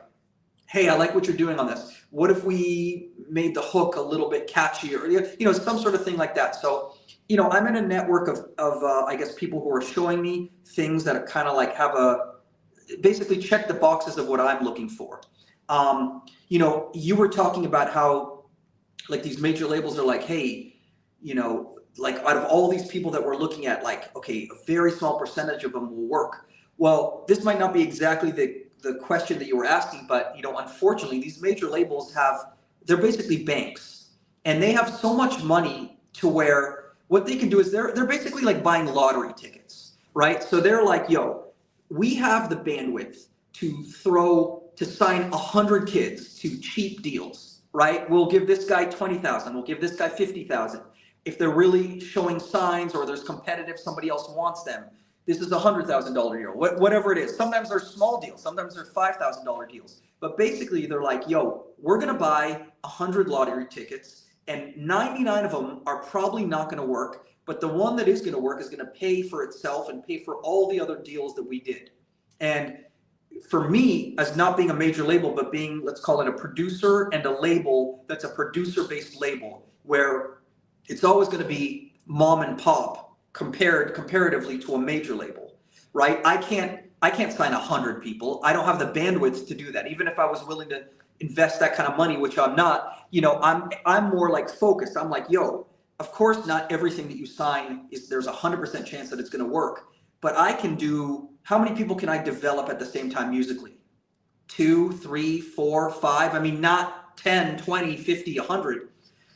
S2: hey, I like what you're doing on this. What if we made the hook a little bit catchy, or some sort of thing like that. So, I'm in a network of I guess people who are showing me things that are kind of like basically check the boxes of what I'm looking for. You were talking about how like these major labels are like, hey, like out of all these people that we're looking at, like, okay, a very small percentage of them will work. Well, this might not be exactly the question that you were asking, but unfortunately, these major labels they're basically banks, and they have so much money to where what they can do is they're basically like buying lottery tickets, right? So they're like, yo, we have the bandwidth to sign 100 kids to cheap deals, right? We'll give this guy 20,000, we'll give this guy 50,000. If they're really showing signs or there's competitive, somebody else wants them, this is a $100,000 deal, whatever it is. Sometimes they're small deals, sometimes they're $5,000 deals. But basically they're like, yo, we're gonna buy 100 lottery tickets and 99 of them are probably not gonna work, but the one that is gonna work is gonna pay for itself and pay for all the other deals that we did. And for me, as not being a major label, but being, let's call it a producer and a label that's a producer-based label, where it's always going to be mom and pop comparatively to a major label, right? I can't sign 100 people. I don't have the bandwidth to do that. Even if I was willing to invest that kind of money, which I'm not, I'm more like focused. I'm like, yo, of course, not everything that you sign there's 100% chance that it's going to work, but I can do, how many people can I develop at the same time musically? 2, 3, 4, 5. I mean, not 10, 20, 50, 100.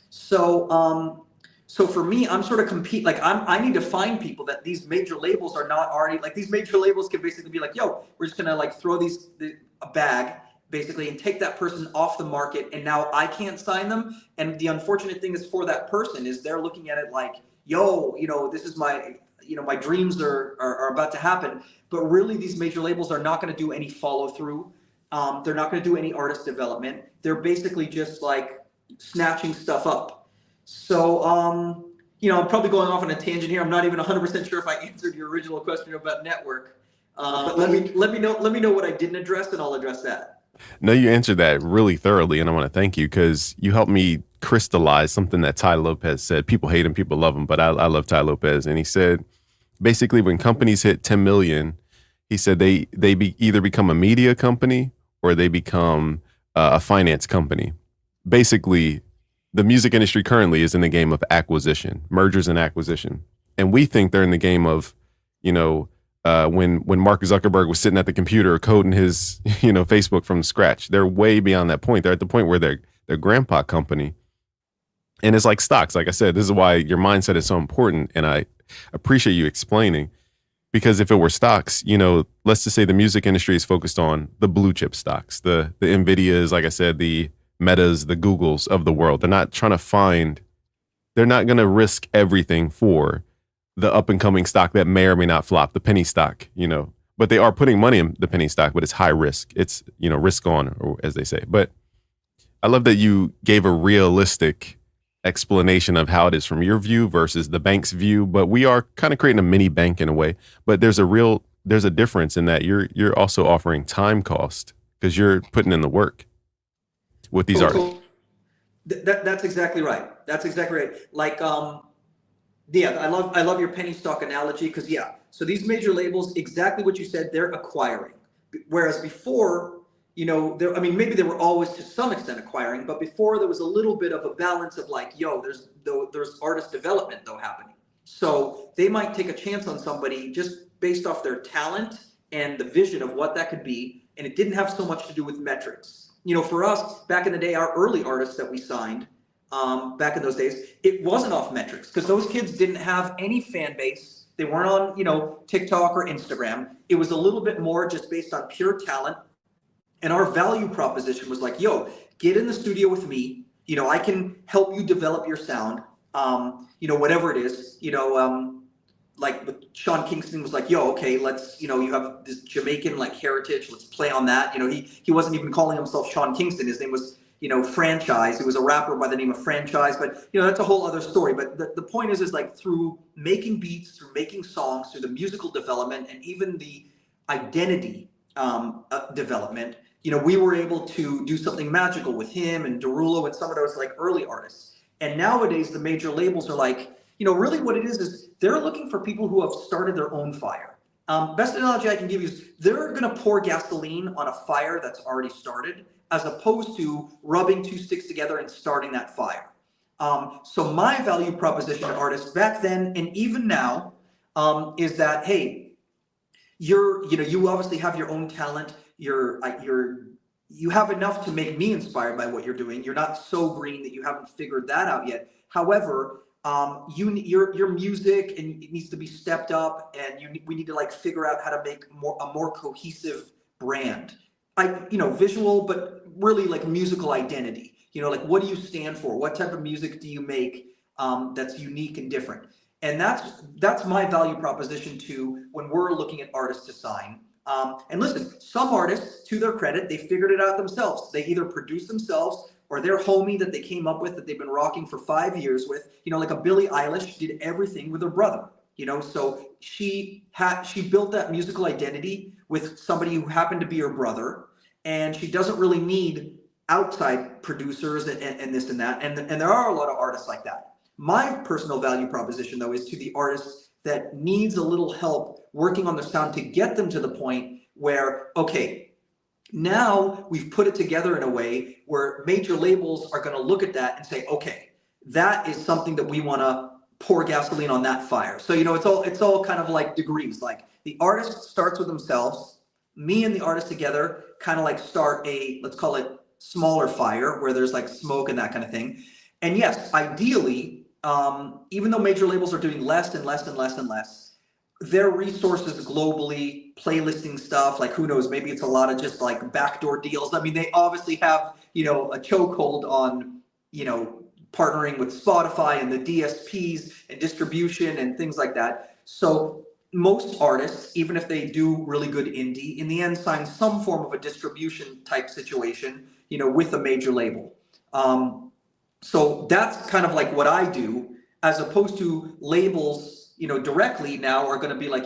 S2: So for me, I'm sort of I need to find people that these major labels are not already, like these major labels can basically be like, yo, we're just gonna like throw a bag basically and take that person off the market, and now I can't sign them. And the unfortunate thing is for that person is they're looking at it like, yo, this is my, my dreams are about to happen. But really these major labels are not gonna do any follow through. They're not gonna do any artist development. They're basically just like snatching stuff up. So, I'm probably going off on a tangent here. I'm not even 100% sure if I answered your original question about network. But let me know what I didn't address, and I'll address that.
S1: No, you answered that really thoroughly, and I want to thank you because you helped me crystallize something that Ty Lopez said. People hate him, people love him, but I love Ty Lopez, and he said basically when companies hit 10 million, he said either become a media company or they become a finance company. Basically, the music industry currently is in the game of acquisition, mergers and acquisition, and we think they're in the game of, you know, when Mark Zuckerberg was sitting at the computer coding his, Facebook from scratch. They're way beyond that point. They're at the point where they're grandpa company. And it's like stocks. Like I said, this is why your mindset is so important. And I appreciate you explaining, because if it were stocks, let's just say the music industry is focused on the blue chip stocks, the Nvidias, like I said, the Metas, the Googles of the world. They're not going to risk everything for the up and coming stock that may or may not flop, the penny stock, but they are putting money in the penny stock, but it's high risk. It's, risk on, or as they say. But I love that you gave a realistic explanation of how it is from your view versus the bank's view. But we are kind of creating a mini bank in a way, but there's a difference in that you're also offering time cost because you're putting in the work with these artists.
S2: Cool. That's exactly right. Like, yeah, I love your penny stock analogy because so these major labels, exactly what you said, they're acquiring. Whereas before, maybe they were always to some extent acquiring, but before there was a little bit of a balance of like, there's artist development though happening. So they might take a chance on somebody just based off their talent and the vision of what that could be, and it didn't have so much to do with metrics. For us back in the day, our early artists that we signed, back in those days, it wasn't off metrics because those kids didn't have any fan base. They weren't on, TikTok or Instagram. It was a little bit more just based on pure talent. And our value proposition was like, get in the studio with me. I can help you develop your sound. Whatever it is, like with Sean Kingston was like, okay, let's, you have this Jamaican like heritage. Let's play on that. He wasn't even calling himself Sean Kingston. His name was, Franchise. He was a rapper by the name of Franchise, but that's a whole other story. But the point is like through making beats, through making songs, through the musical development, and even the identity development, we were able to do something magical with him and Derulo and some of those like early artists. And nowadays the major labels are like, really what it is they're looking for people who have started their own fire. Best analogy I can give you is they're going to pour gasoline on a fire that's already started, as opposed to rubbing two sticks together and starting that fire. So my value proposition to artists back then and even now is that, hey, you obviously have your own talent. You have enough to make me inspired by what you're doing. You're not so green that you haven't figured that out yet. However, your music and it needs to be stepped up, and we need to like figure out how to make a more cohesive brand. Visual, but really like musical identity. Like what do you stand for? What type of music do you make that's unique and different? And that's my value proposition to when we're looking at artists to sign. And listen, some artists, to their credit, they figured it out themselves. They either produce themselves or their homie that they came up with that they've been rocking for 5 years with. Like a Billie Eilish did everything with her brother. So she built that musical identity with somebody who happened to be her brother, and she doesn't really need outside producers and this and that. And there are a lot of artists like that. My personal value proposition, though, is to the artist that needs a little help working on their sound to get them to the point where, okay, now we've put it together in a way where major labels are going to look at that and say, okay, that is something that we want to pour gasoline on that fire. So, it's all kind of like degrees. Like the artist starts with themselves. Me and the artist together kind of like start let's call it smaller fire where there's like smoke and that kind of thing. And yes, ideally, even though major labels are doing less and less and less and less, their resources globally, playlisting stuff, like who knows, maybe it's a lot of just like backdoor deals. I mean, they obviously have, a chokehold on, partnering with Spotify and the DSPs and distribution and things like that. So most artists, even if they do really good indie, in the end sign some form of a distribution type situation, with a major label. So that's kind of like what I do, as opposed to labels, directly now are going to be like,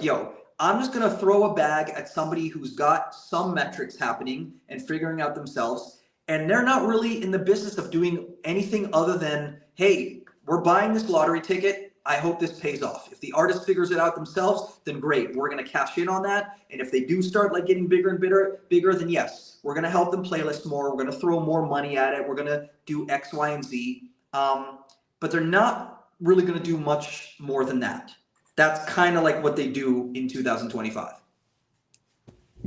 S2: I'm just going to throw a bag at somebody who's got some metrics happening and figuring out themselves. And they're not really in the business of doing anything other than, hey, we're buying this lottery ticket. I hope this pays off. If the artist figures it out themselves, then great. We're going to cash in on that. And if they do start like getting bigger and bigger, then yes, we're going to help them playlist more. We're going to throw more money at it. We're going to do X, Y, and Z. But they're not really going to do much more than that. That's kind of like what they do in 2025.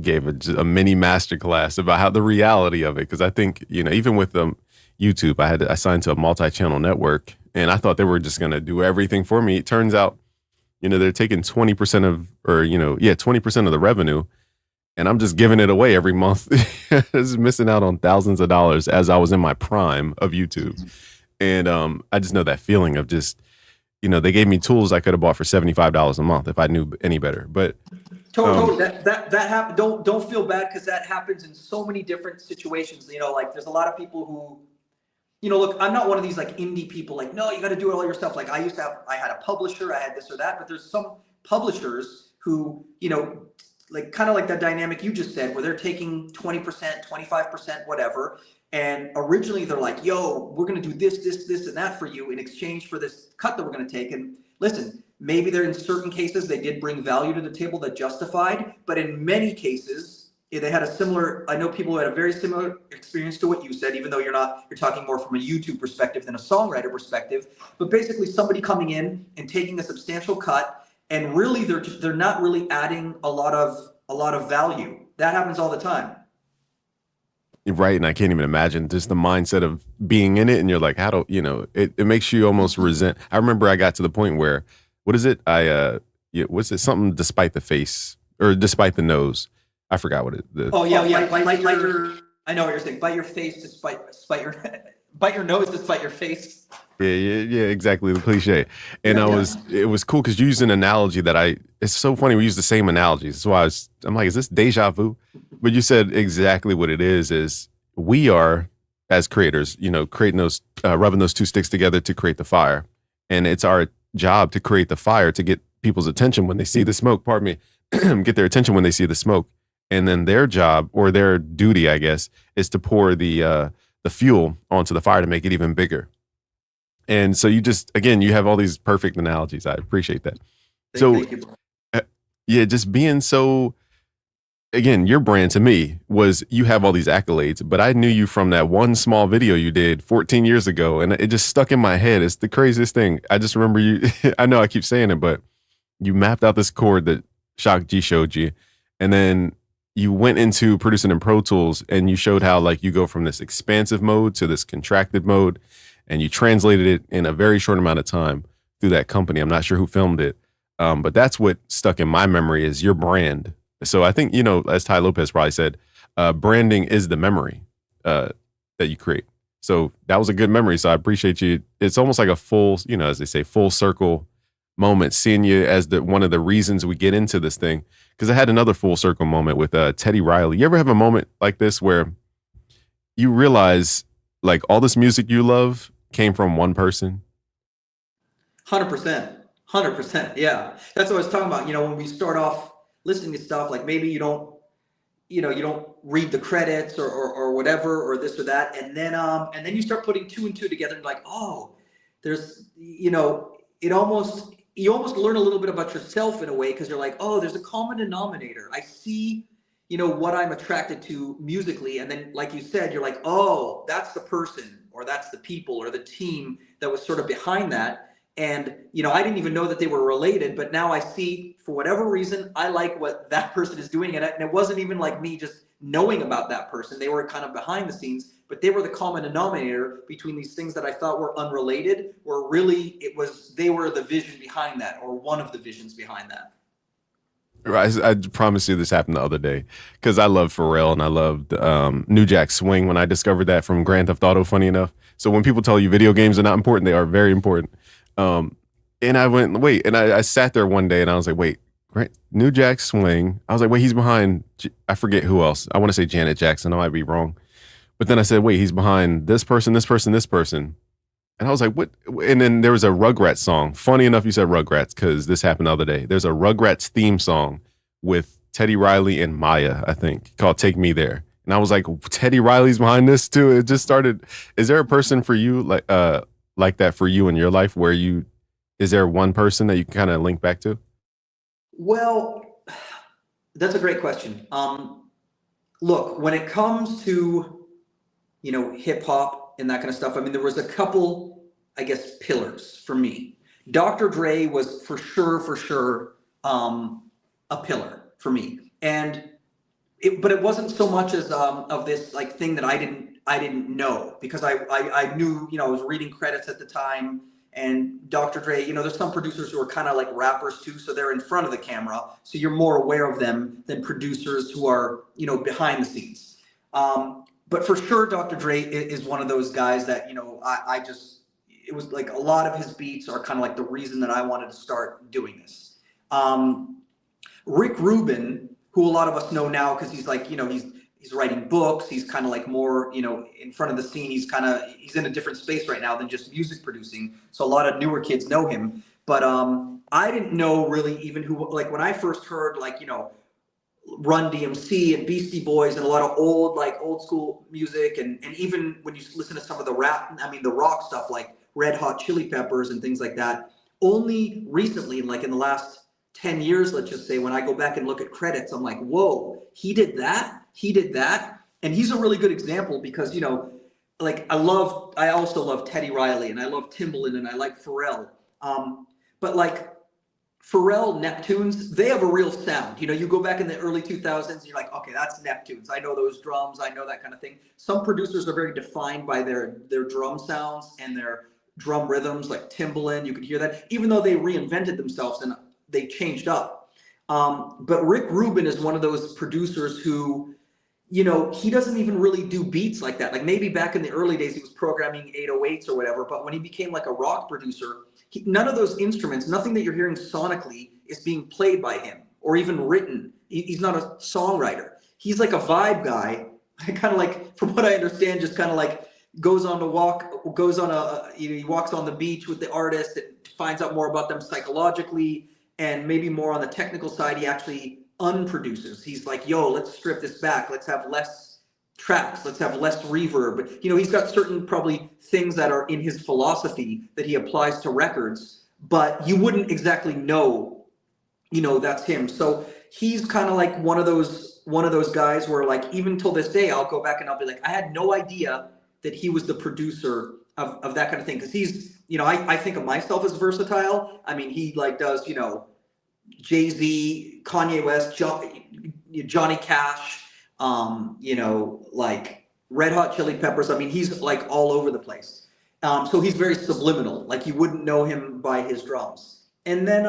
S1: Gave a mini masterclass about how the reality of it. Because I think, even with YouTube, I signed to a multi-channel network, and I thought they were just going to do everything for me. It turns out, they're taking 20% of, 20% of the revenue, and I'm just giving it away every month. Just missing out on thousands of dollars as I was in my prime of YouTube. And I just know that feeling of just, they gave me tools I could have bought for $75 a month if I knew any better. But
S2: totally, that happen. Don't feel bad, because that happens in so many different situations. Like there's a lot of people who, look, I'm not one of these like indie people. Like, no, you got to do it all yourself. Like I had a publisher, I had this or that. But there's some publishers who, like kind of like that dynamic you just said, where they're taking 20%, 25%, whatever. And originally they're like, yo, we're going to do this, and that for you in exchange for this cut that we're going to take. And listen, maybe there in certain cases, they did bring value to the table that justified, but in many cases, they had a similar, I know people who had a very similar experience to what you said, even though you're talking more from a YouTube perspective than a songwriter perspective, but basically somebody coming in and taking a substantial cut, and really they're not really adding a lot of value. That happens all the time.
S1: Right. And I can't even imagine just the mindset of being in it. And you're like, it makes you almost resent. I remember I got to the point where, what is it? What's it? Something despite the face or despite the nose. I forgot what it is.
S2: Bite your, I know what you're saying. Bite your face despite your, bite your nose despite your face.
S1: Yeah, exactly. The cliche. And it was cool because you used an analogy that it's so funny. We use the same analogies. That's why I'm like, is this deja vu? But you said exactly what it is we are, as creators, creating those, rubbing those two sticks together to create the fire. And it's our job to create the fire, to get people's attention when they see the smoke, get their attention when they see the smoke. And then their job, or their duty, I guess, is to pour the fuel onto the fire to make it even bigger. And so you have all these perfect analogies. I appreciate that.
S2: Thank you.
S1: Just being so, again, your brand to me was, you have all these accolades, but I knew you from that one small video you did 14 years ago, and it just stuck in my head. It's the craziest thing. I just remember you, I know I keep saying it, but you mapped out this chord that Shock G showed you, and then you went into producing in Pro Tools, and you showed how like you go from this expansive mode to this contracted mode, and you translated it in a very short amount of time through that company. I'm not sure who filmed it, but that's what stuck in my memory is your brand. So I think, as Ty Lopez probably said, branding is the memory that you create. So that was a good memory. So I appreciate you. It's almost like a full, as they say, full circle moment, seeing you as one of the reasons we get into this thing. Because I had another full circle moment with Teddy Riley. You ever have a moment like this where you realize like all this music you love came from one person?
S2: 100%. Yeah. That's what I was talking about. When we start off listening to stuff, like maybe you don't read the credits or whatever, or this or that. And then you start putting two and two together and like, oh, there's, you almost learn a little bit about yourself in a way, because you're like, oh, there's a common denominator. I see, what I'm attracted to musically. And then, like you said, you're like, oh, that's the person, or that's the people, or the team that was sort of behind that. And, I didn't even know that they were related, but now I see, for whatever reason, I like what that person is doing. And it wasn't even like me just knowing about that person. They were kind of behind the scenes, but they were the common denominator between these things that I thought were unrelated, or really they were the vision behind that, or one of the visions behind that.
S1: Right. I promise you this happened the other day, because I love Pharrell and I loved New Jack Swing when I discovered that from Grand Theft Auto, funny enough. So when people tell you video games are not important, they are very important. And I went, wait, and I sat there one day and I was like, wait, right, New Jack Swing. I was like, wait, he's behind, I forget who else. I want to say Janet Jackson. I might be wrong. But then I said, wait, he's behind this person, this person, this person. And I was like, what? And then there was a Rugrats song. Funny enough, you said Rugrats, because this happened the other day. There's a Rugrats theme song with Teddy Riley and Maya, I think, called Take Me There. And I was like, Teddy Riley's behind this too. It just started. Is there a person for you like that for you in your life where is there one person that you can kind of link back to?
S2: Well, that's a great question. Look, when it comes to, hip hop and that kind of stuff, I mean, there was a couple, I guess, pillars for me. Dr. Dre was for sure, a pillar for me. But it wasn't so much as of this like thing that I didn't know, because I knew, I was reading credits at the time, and Dr. Dre, there's some producers who are kind of like rappers too, so they're in front of the camera, so you're more aware of them than producers who are, behind the scenes. But for sure, Dr. Dre is one of those guys that, it was like a lot of his beats are kind of like the reason that I wanted to start doing this. Rick Rubin, who a lot of us know now because he's like, he's writing books. He's kind of like more, in front of the scene. He's in a different space right now than just music producing. So a lot of newer kids know him. But I didn't know really even who, like when I first heard like, Run DMC and Beastie Boys and a lot of old school music. And even when you listen to some of the the rock stuff like Red Hot Chili Peppers and things like that, only recently, like in the last 10 years, let's just say, when I go back and look at credits, I'm like, whoa, he did that. And he's a really good example because, like I also love Teddy Riley and I love Timbaland and I like Pharrell. But like Pharrell, Neptunes, they have a real sound. You go back in the early 2000s and you're like, okay, that's Neptunes. I know those drums. I know that kind of thing. Some producers are very defined by their drum sounds and their drum rhythms, like Timbaland. You could hear that, even though they reinvented themselves and they changed up. But Rick Rubin is one of those producers who, he doesn't even really do beats like that. Like maybe back in the early days, he was programming 808s or whatever. But when he became like a rock producer, none of those instruments, nothing that you're hearing sonically is being played by him or even written. He's not a songwriter. He's like a vibe guy. Kind of like, from what I understand, just kind of like he walks on the beach with the artist and finds out more about them psychologically. And maybe more on the technical side, he actually unproduces. He's like, yo, let's strip this back. Let's have less tracks. Let's have less reverb. But, he's got certain probably things that are in his philosophy that he applies to records, but you wouldn't exactly know, that's him. So he's kind of like one of those guys where like, even till this day, I'll go back and I'll be like, I had no idea that he was the producer of that kind of thing. Cause he's, I think of myself as versatile. I mean, he like does, Jay-Z, Kanye West, Johnny Cash, like Red Hot Chili Peppers. I mean, he's like all over the place. So he's very subliminal. Like you wouldn't know him by his drums. And then,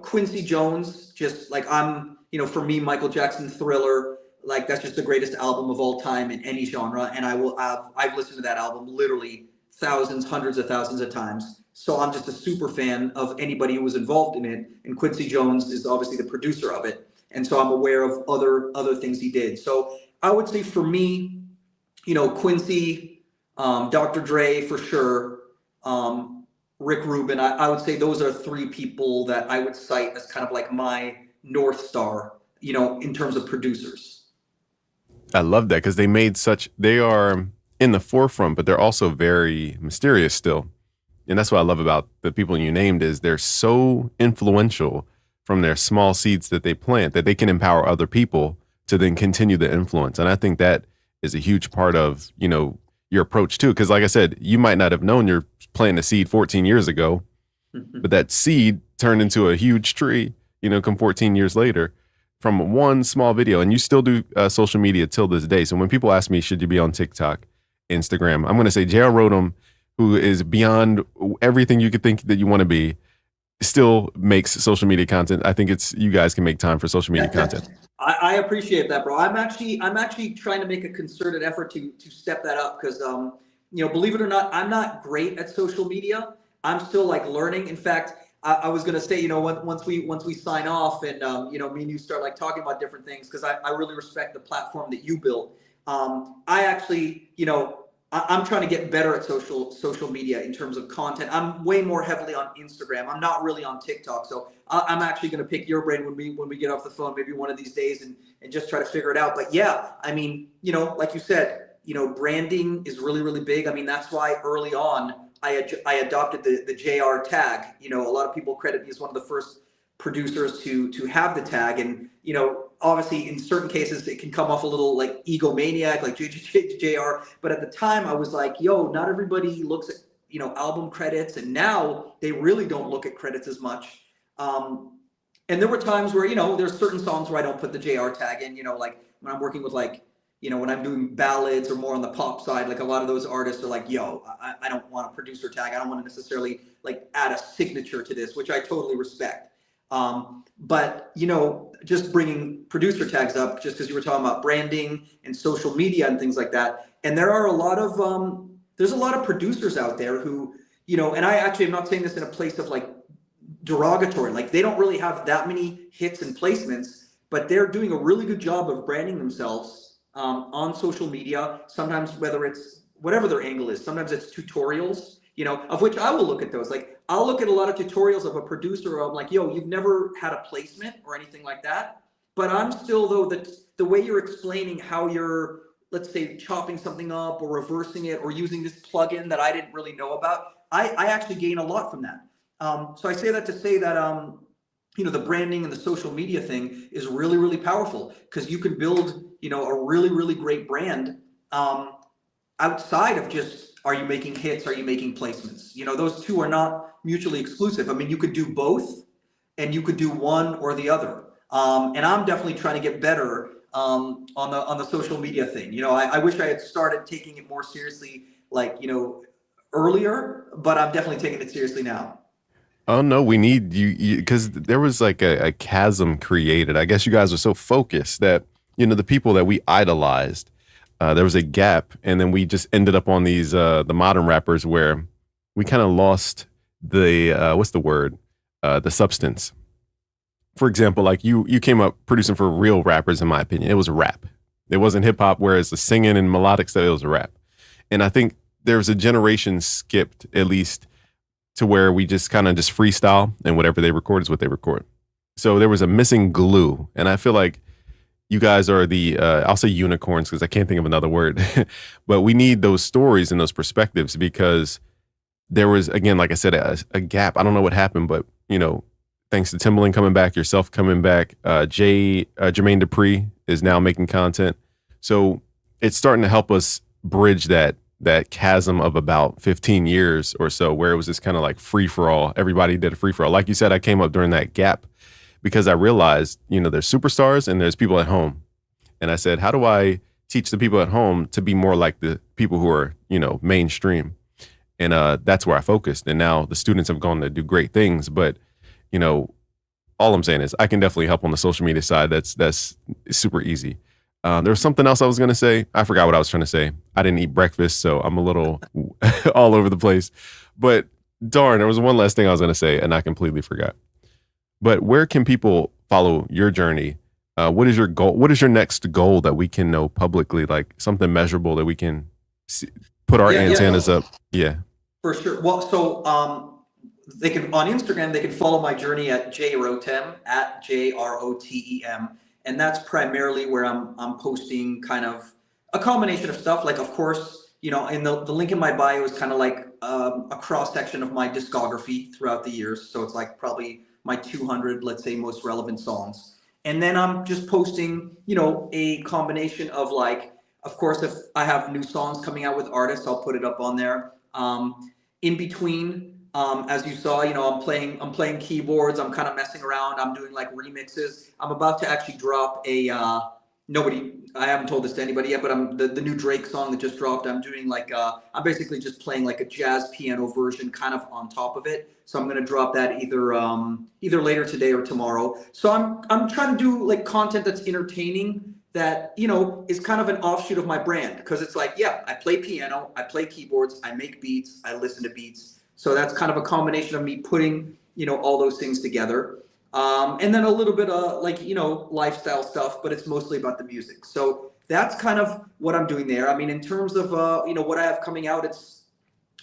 S2: Quincy Jones, just like for me, Michael Jackson, Thriller, like that's just the greatest album of all time in any genre. And I've listened to that album literally thousands, hundreds of thousands of times. So I'm just a super fan of anybody who was involved in it. And Quincy Jones is obviously the producer of it. And so I'm aware of other things he did. So I would say for me, Quincy, Dr. Dre for sure, Rick Rubin, I would say those are three people that I would cite as kind of like my North Star, in terms of producers.
S1: I love that because they are in the forefront, but they're also very mysterious still. And that's what I love about the people you named is they're so influential from their small seeds that they plant that they can empower other people to then continue the influence. And I think that is a huge part of, your approach too. Because like I said, you might not have known you're planting a seed 14 years ago, but that seed turned into a huge tree, come 14 years later from one small video. And you still do social media till this day. So when people ask me, should you be on TikTok, Instagram, I'm going to say JR Rotem, who is beyond everything you could think that you want to be, still makes social media content. I think you guys can make time for social media content.
S2: I appreciate that, bro. I'm actually trying to make a concerted effort to step that up because, believe it or not, I'm not great at social media. I'm still like learning. In fact, I was gonna say, once we sign off and me and you start like talking about different things because I really respect the platform that you built. I actually, I'm trying to get better at social media in terms of content. I'm way more heavily on Instagram. I'm not really on TikTok. So I'm actually going to pick your brain when we get off the phone, maybe one of these days, and just try to figure it out. But yeah, I mean, like you said, branding is really, really big. I mean, that's why early on I adopted the JR tag. A lot of people credit me as one of the first producers to have the tag, and obviously in certain cases it can come off a little like egomaniac, like JR. But at the time I was like, yo, not everybody looks at album credits, and now they really don't look at credits as much. And there were times where there's certain songs where I don't put the JR tag in. Like when I'm working with like when I'm doing ballads or more on the pop side, like a lot of those artists are like, yo, I don't want a producer tag. I don't want to necessarily like add a signature to this, which I totally respect. But just bringing producer tags up, just because you were talking about branding and social media and things like that, and there are a lot of there's a lot of producers out there who and I actually am not saying this in a place of like derogatory, like they don't really have that many hits and placements, but they're doing a really good job of branding themselves on social media. Sometimes, whether it's whatever their angle is, sometimes it's tutorials, of which I will look at those. Like I'll look at a lot of tutorials of a producer where I'm like, yo, you've never had a placement or anything like that, but I'm still, though, the way you're explaining how you're, let's say, chopping something up or reversing it or using this plugin that I didn't really know about, I actually gain a lot from that. So I say that to say that the branding and the social media thing is really, really powerful, because you can build a really, really great brand outside of just, are you making hits, are you making placements? Those two are not mutually exclusive. I mean, you could do both, and you could do one or the other. And I'm definitely trying to get better on the social media thing. I wish I had started taking it more seriously, like earlier, but I'm definitely taking it seriously now.
S1: Oh no, we need you, because there was like a chasm created. I guess you guys were so focused that the people that we idolized, there was a gap, and then we just ended up on these the modern rappers where we kind of lost the what's the word, the substance. For example, like you came up producing for real rappers. In my opinion, it was rap. It wasn't hip hop, whereas the singing and melodic stuff, it was rap. And I think there's a generation skipped, at least, to where we just kind of just freestyle, and whatever they record is what they record. So there was a missing glue, and I feel like you guys are the I'll say unicorns because I can't think of another word, but we need those stories and those perspectives, because there was, again, like I said, a gap. I don't know what happened, but thanks to Timbaland coming back, yourself coming back, Jermaine Dupri is now making content, so it's starting to help us bridge that chasm of about 15 years or so, where it was just kind of like free for all. Everybody did a free for all. Like you said, I came up during that gap because I realized, there's superstars and there's people at home. And I said, how do I teach the people at home to be more like the people who are, mainstream? And that's where I focused. And now the students have gone to do great things. But, all I'm saying is I can definitely help on the social media side. That's super easy. There was something else I was going to say. I forgot what I was trying to say. I didn't eat breakfast, so I'm a little all over the place. But darn, there was one last thing I was going to say, and I completely forgot. But where can people follow your journey? What is your goal? What is your next goal that we can know publicly, like something measurable that we can see, put our antennas up? Yeah.
S2: For sure. Well, so they can, on Instagram, they can follow my journey at Rotem, at JROTEM. And that's primarily where I'm posting kind of a combination of stuff. Like, of course, in the link in my bio is kind of like a cross section of my discography throughout the years. So it's like probably my 200, let's say, most relevant songs. And then I'm just posting, a combination of, like, of course, if I have new songs coming out with artists, I'll put it up on there. In between, as you saw, I'm playing keyboards. I'm kind of messing around. I'm doing like remixes. I'm about to actually drop I haven't told this to anybody yet, but the new Drake song that just dropped. I'm doing like I'm basically just playing like a jazz piano version kind of on top of it. So I'm going to drop that either later today or tomorrow. So I'm trying to do like content that's entertaining, that is kind of an offshoot of my brand, because it's like, yeah, I play piano, I play keyboards, I make beats, I listen to beats. So that's kind of a combination of me putting, all those things together. And then a little bit of like, lifestyle stuff, but it's mostly about the music. So that's kind of what I'm doing there. I mean, in terms of what I have coming out,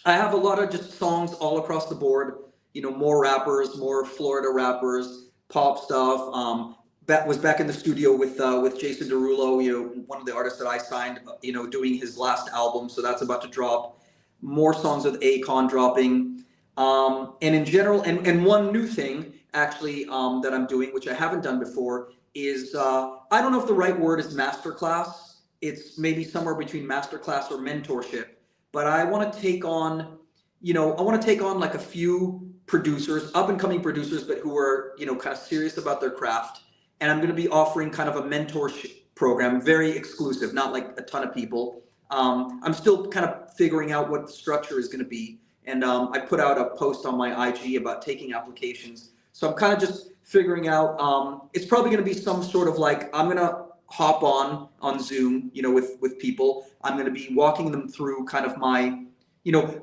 S2: I have a lot of just songs all across the board. More rappers, more Florida rappers, pop stuff. Was back in the studio with Jason Derulo, one of the artists that I signed, doing his last album. So that's about to drop. More songs with Akon dropping. And in general, and one new thing actually that I'm doing, which I haven't done before, is I don't know if the right word is masterclass. It's maybe somewhere between masterclass or mentorship. But I want to take on, like a few producers, up and coming producers, but who are, kind of serious about their craft. And I'm going to be offering kind of a mentorship program, very exclusive, not like a ton of people. I'm still kind of figuring out what the structure is going to be. And I put out a post on my IG about taking applications. So I'm kind of just figuring out, it's probably going to be some sort of like, I'm going to hop on Zoom, with people. I'm going to be walking them through kind of my,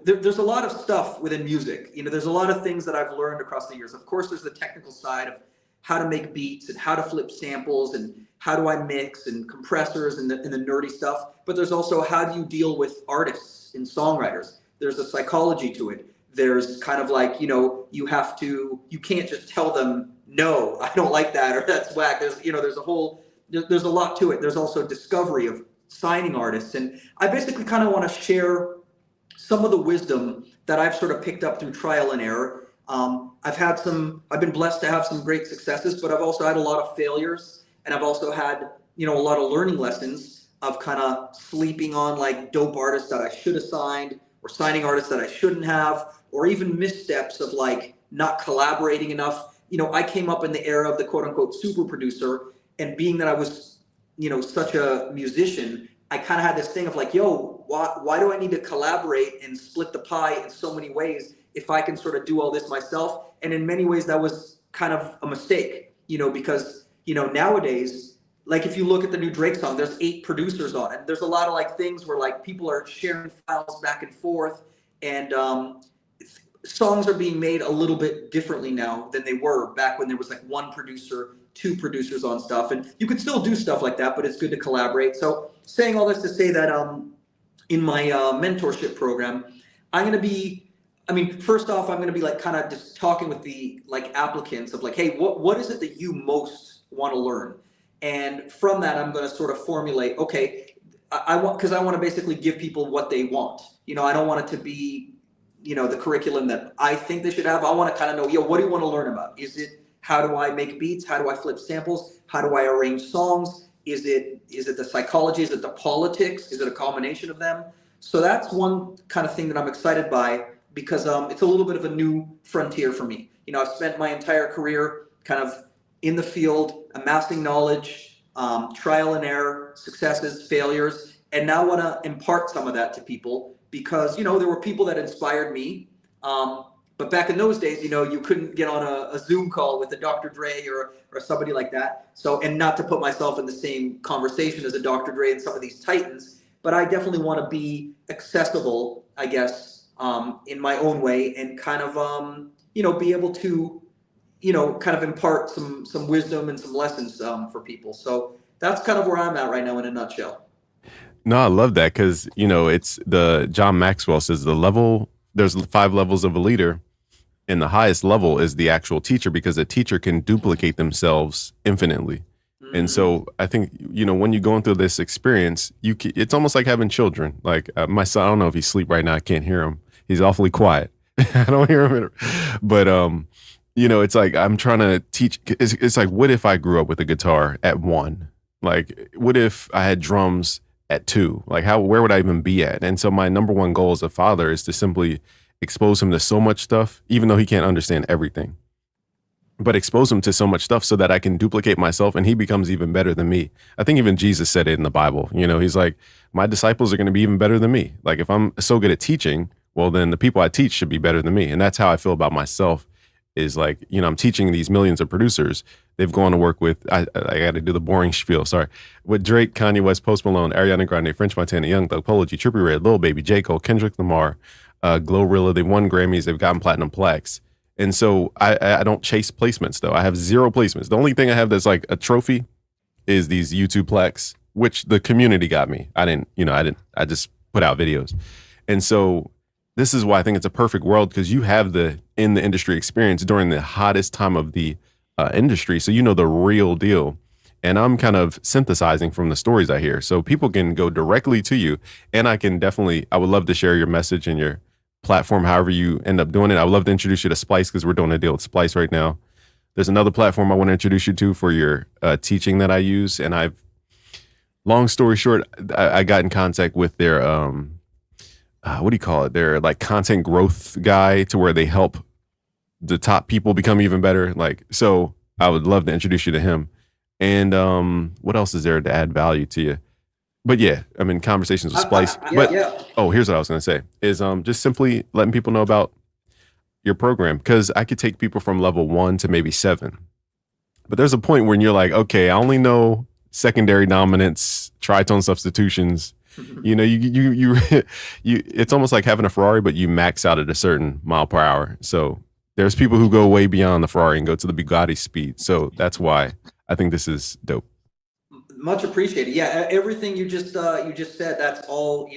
S2: there's a lot of stuff within music. There's a lot of things that I've learned across the years. Of course, there's the technical side of how to make beats and how to flip samples and how do I mix and compressors and the nerdy stuff. But there's also how do you deal with artists and songwriters? There's a psychology to it. There's kind of like, you can't just tell them, no, I don't like that, or that's whack. There's a lot to it. There's also discovery of signing artists. And I basically kind of want to share some of the wisdom that I've sort of picked up through trial and error. I've been blessed to have some great successes, but I've also had a lot of failures. And I've also had, a lot of learning lessons of kind of sleeping on like dope artists that I should have signed, or signing artists that I shouldn't have, or even missteps of like not collaborating enough. I came up in the era of the quote unquote super producer, and being that I was, such a musician, I kind of had this thing of like, why do I need to collaborate and split the pie in so many ways if I can sort of do all this myself? And in many ways that was kind of a mistake, because, nowadays, like if you look at the new Drake song, there's 8 producers on it. There's a lot of like things where like people are sharing files back and forth, and songs are being made a little bit differently now than they were back when there was like 1 producer, 2 producers on stuff. And you could still do stuff like that, but it's good to collaborate. So saying all this to say that in my mentorship program, first off, I'm going to be like kind of just talking with the like applicants of like, hey, what is it that you most want to learn? And from that, I'm going to sort of formulate, okay, I want to basically give people what they want. I don't want it to be, the curriculum that I think they should have. I want to kind of know, what do you want to learn about? Is it how do I make beats? How do I flip samples? How do I arrange songs? Is it the psychology? Is it the politics? Is it a combination of them? So that's one kind of thing that I'm excited by, because it's a little bit of a new frontier for me. I've spent my entire career kind of in the field, amassing knowledge, trial and error, successes, failures, and now want to impart some of that to people because, there were people that inspired me. But back in those days, you couldn't get on a Zoom call with a Dr. Dre or somebody like that. So, and not to put myself in the same conversation as a Dr. Dre and some of these titans, but I definitely want to be accessible, I guess, in my own way, and kind of, be able to, kind of impart some wisdom and some lessons for people. So that's kind of where I'm at right now in a nutshell.
S1: No, I love that because, it's the John Maxwell says there's 5 levels of a leader, and the highest level is the actual teacher, because a teacher can duplicate themselves infinitely. And so I think, when you're going through this experience, it's almost like having children. Like my son, I don't know if he's asleep right now. I can't hear him. He's awfully quiet. I don't hear him. But, it's like I'm trying to teach. It's like, what if I grew up with a guitar at 1? Like, what if I had drums at 2? Like, where would I even be at? And so my number one goal as a father is to simply expose him to so much stuff, even though he can't understand everything. But expose him to so much stuff so that I can duplicate myself and he becomes even better than me. I think even Jesus said it in the Bible. He's like, my disciples are going to be even better than me. Like, if I'm so good at teaching, well, then the people I teach should be better than me. And that's how I feel about myself, is like, I'm teaching these millions of producers. They've gone to work with, I got to do the boring spiel, sorry, with Drake, Kanye West, Post Malone, Ariana Grande, French Montana, Young Thug, Polo G, Trippie Redd, Lil Baby, J. Cole, Kendrick Lamar, Glorilla. They've won Grammys. They've gotten platinum plaques. And so I don't chase placements, though. I have 0 placements. The only thing I have that's like a trophy is these YouTube plaques. which the community got me. I just put out videos. And so this is why I think it's a perfect world, because you have the in the industry experience during the hottest time of the industry. So you know the real deal. And I'm kind of synthesizing from the stories I hear. So people can go directly to you. And I would love to share your message and your platform, however you end up doing it. I would love to introduce you to Splice, because we're doing a deal with Splice right now. There's another platform I want to introduce you to for your teaching that I use. And long story short, I got in contact with their, what do you call it? Their like content growth guy, to where they help the top people become even better. Like, so I would love to introduce you to him. And what else is there to add value to you? But yeah, I'm in conversations with Splice. Oh, here's what I was going to say is just simply letting people know about your program, because I could take people from level 1 to maybe 7. But there's a point when you're like, okay, I only know secondary dominants, tritone substitutions. You know, you it's almost like having a Ferrari, but you max out at a certain mile per hour. So there's people who go way beyond the Ferrari and go to the Bugatti speed. So that's why I think this is dope.
S2: Much appreciated. Yeah, everything you just said, that's all,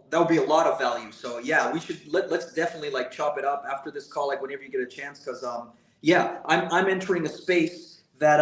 S2: that'll be a lot of value. So yeah, let's definitely like chop it up after this call, like whenever you get a chance, because yeah, I'm entering a space that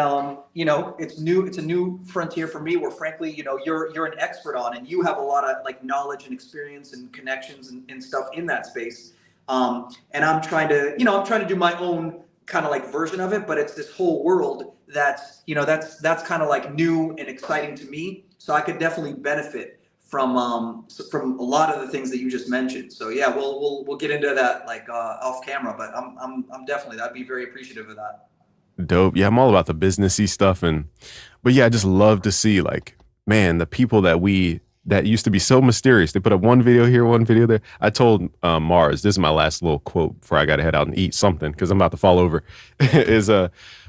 S2: it's new. It's a new frontier for me, where frankly, you're an expert on, and you have a lot of like knowledge and experience and connections and stuff in that space. And I'm trying to do my own kind of like version of it, but it's this whole world that's kind of like new and exciting to me. So I could definitely benefit from a lot of the things that you just mentioned. So yeah, we'll get into that like off camera, but I'm definitely, I'd be very appreciative of that.
S1: Dope. Yeah, I'm all about the businessy stuff, but yeah, I just love to see, like, man, the people that used to be so mysterious. They put up one video here, one video there. I told Mars, this is my last little quote before I got to head out and eat something, because I'm about to fall over, is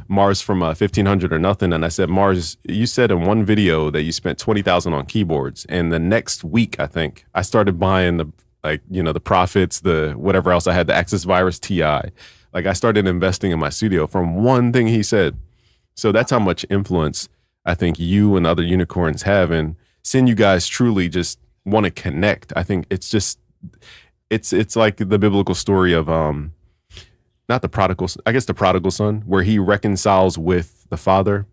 S1: Mars from 1500 or Nothing. And I said, Mars, you said in one video that you spent 20,000 on keyboards. And the next week, I think, I started buying the Profits, the whatever else I had, the Axis Virus TI. Like, I started investing in my studio from one thing he said. So that's how much influence I think you and other unicorns have. And seeing you guys truly just want to connect. I think it's just, it's like the biblical story of, not the prodigal, I guess the prodigal son, where he reconciles with the father.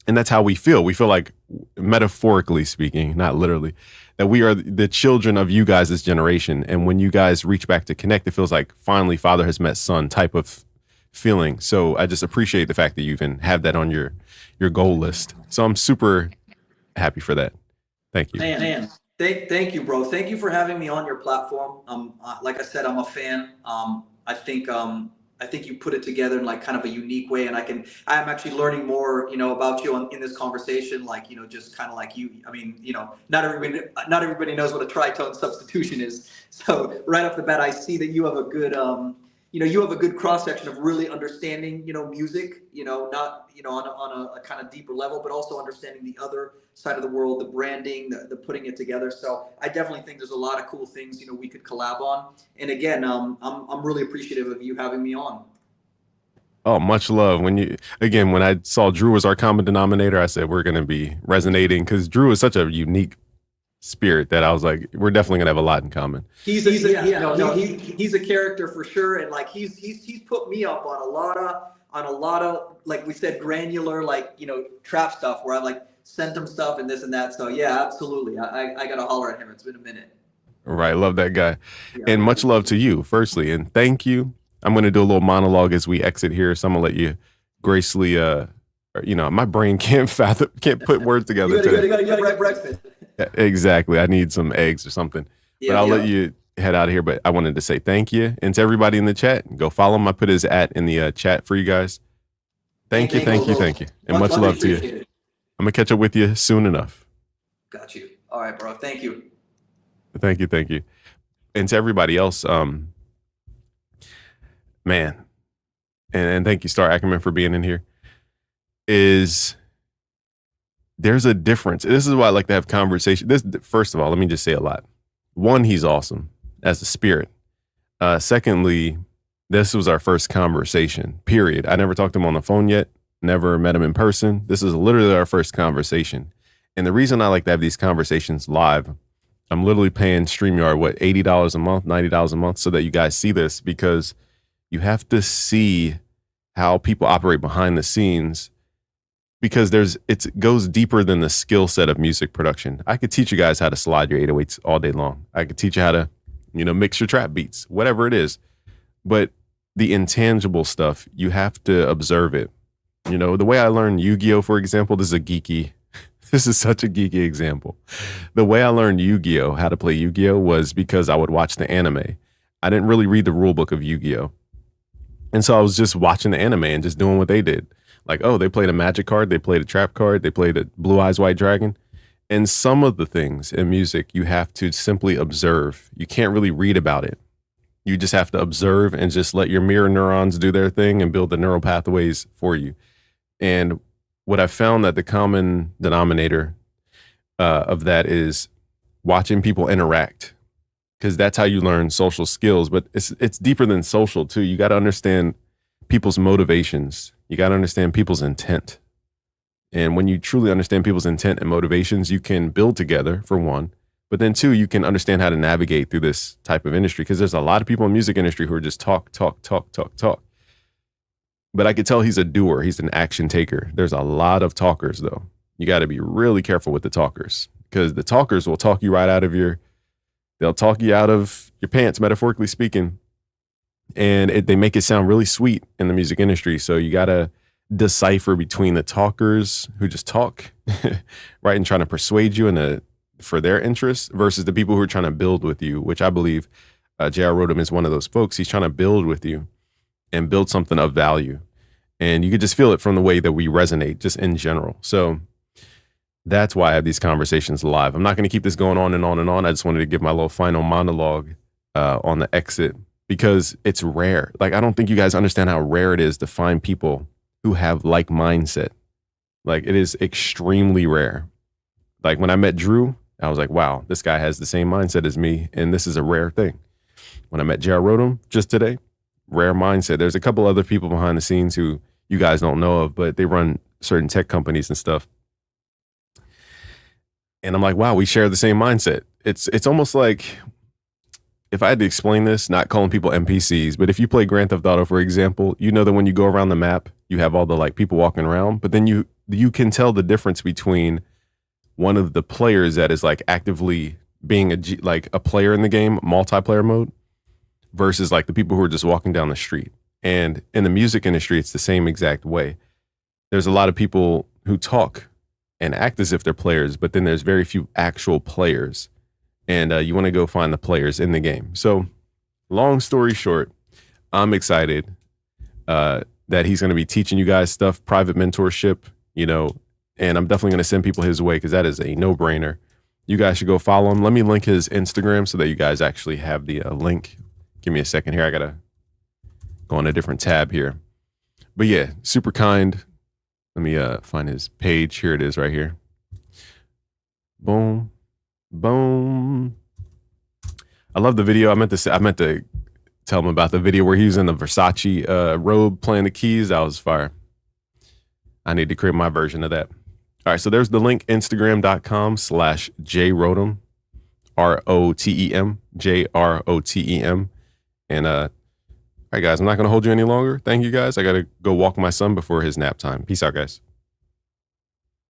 S1: And that's how we feel. We feel like, metaphorically speaking, not literally, that we are the children of you guys' generation. And when you guys reach back to connect, it feels like finally father has met son type of feeling. So I just appreciate the fact that you even have that on your goal list. So I'm super happy for that. Thank you.
S2: Man, thank you, bro. Thank you for having me on your platform. Like I said, I'm a fan. I think you put it together in like kind of a unique way, and I'm actually learning more, about you in this conversation. Like, just kind of like you. I mean, not everybody knows what a tritone substitution is. So right off the bat, I see that you have a good, you have a good cross section of really understanding, music, not, on a kind of deeper level, but also understanding the other side of the world, the branding, the putting it together. So I definitely think there's a lot of cool things, we could collab on. And again, I'm really appreciative of you having me on.
S1: Oh, much love. When I saw Drew as our common denominator, I said, we're going to be resonating, because Drew is such a unique spirit that I was like, we're definitely gonna have a lot in common.
S2: He's a character for sure, and like he's put me up on a lot of like we said, granular, like, trap stuff, where I like sent him stuff and this and that. So yeah, absolutely, I gotta holler at him. It's been a minute.
S1: Right, love that guy. Yeah. And much love to you, firstly, and thank you. I'm gonna do a little monologue as we exit here, so I'm gonna let you gracefully my brain can't put words together.
S2: You gotta breakfast.
S1: Exactly. I need some eggs or something. But I'll let you head out of here. But I wanted to say thank you. And to everybody in the chat, go follow him. I put his @ in the chat for you guys. Thank you. And much love to you. I'm going to catch up with you soon enough.
S2: Got you. All right, bro. Thank you.
S1: Thank you. And to everybody else, man, and thank you, Star Ackerman, for being in here, there's a difference. This is why I like to have conversation. First of all, let me just say a lot. One, he's awesome as a spirit. Secondly, this was our first conversation, period. I never talked to him on the phone yet, never met him in person. This is literally our first conversation. And the reason I like to have these conversations live, I'm literally paying StreamYard, what, $80 a month, $90 a month, so that you guys see this, because you have to see how people operate behind the scenes, because it goes deeper than the skill set of music production. I could teach you guys how to slide your 808s all day long. I could teach you how to, mix your trap beats, whatever it is. But the intangible stuff, you have to observe it. The way I learned Yu-Gi-Oh, for example, this is such a geeky example. The way I learned Yu-Gi-Oh, how to play Yu-Gi-Oh, was because I would watch the anime. I didn't really read the rule book of Yu-Gi-Oh. And so I was just watching the anime and just doing what they did. Like, oh, they played a magic card, they played a trap card, they played a Blue Eyes White Dragon. And some of the things in music, you have to simply observe. You can't really read about it. You just have to observe and just let your mirror neurons do their thing and build the neural pathways for you. And what I found that the common denominator of that is watching people interact, because that's how you learn social skills. But it's deeper than social too. You got to understand people's motivations. You got to understand people's intent. And when you truly understand people's intent and motivations, you can build together, for one. But then two, you can understand how to navigate through this type of industry, because there's a lot of people in the music industry who are just talk. But I could tell he's a doer. He's an action taker. There's a lot of talkers, though. You got to be really careful with the talkers, because the talkers will talk you right out of they'll talk you out of your pants, metaphorically speaking. And they make it sound really sweet in the music industry. So you got to decipher between the talkers who just talk, right, and trying to persuade you for their interests, versus the people who are trying to build with you, which I believe J.R. Rotem is one of those folks. He's trying to build with you and build something of value. And you could just feel it from the way that we resonate just in general. So that's why I have these conversations live. I'm not going to keep this going on and on and on. I just wanted to give my little final monologue on the exit, because it's rare. Like, I don't think you guys understand how rare it is to find people who have like mindset. Like, it is extremely rare. Like, when I met Drew, I was like, wow, this guy has the same mindset as me, and this is a rare thing. When I met J.R. Rotem just today, rare mindset. There's a couple other people behind the scenes who you guys don't know of, but they run certain tech companies and stuff. And I'm like, wow, we share the same mindset. It's almost like, if I had to explain this, not calling people NPCs, but if you play Grand Theft Auto, for example, you know that when you go around the map, you have all the like people walking around, but then you can tell the difference between one of the players that is like actively being a player in the game, multiplayer mode, versus like the people who are just walking down the street. And in the music industry, it's the same exact way. There's a lot of people who talk and act as if they're players, but then there's very few actual players. And you want to go find the players in the game. So long story short, I'm excited that he's going to be teaching you guys stuff, private mentorship, and I'm definitely going to send people his way, because that is a no-brainer. You guys should go follow him. Let me link his Instagram so that you guys actually have the link. Give me a second here. I got to go on a different tab here. But yeah, super kind. Let me find his page. Here it is right here. Boom. Boom. I love the video. I meant to tell him about the video where he was in the Versace robe playing the keys. That was fire. I need to create my version of that. All right, so there's the link, Instagram.com/JRotem, ROTEM, JROTEM. And all right, guys, I'm not going to hold you any longer. Thank you, guys. I got to go walk my son before his nap time. Peace out, guys.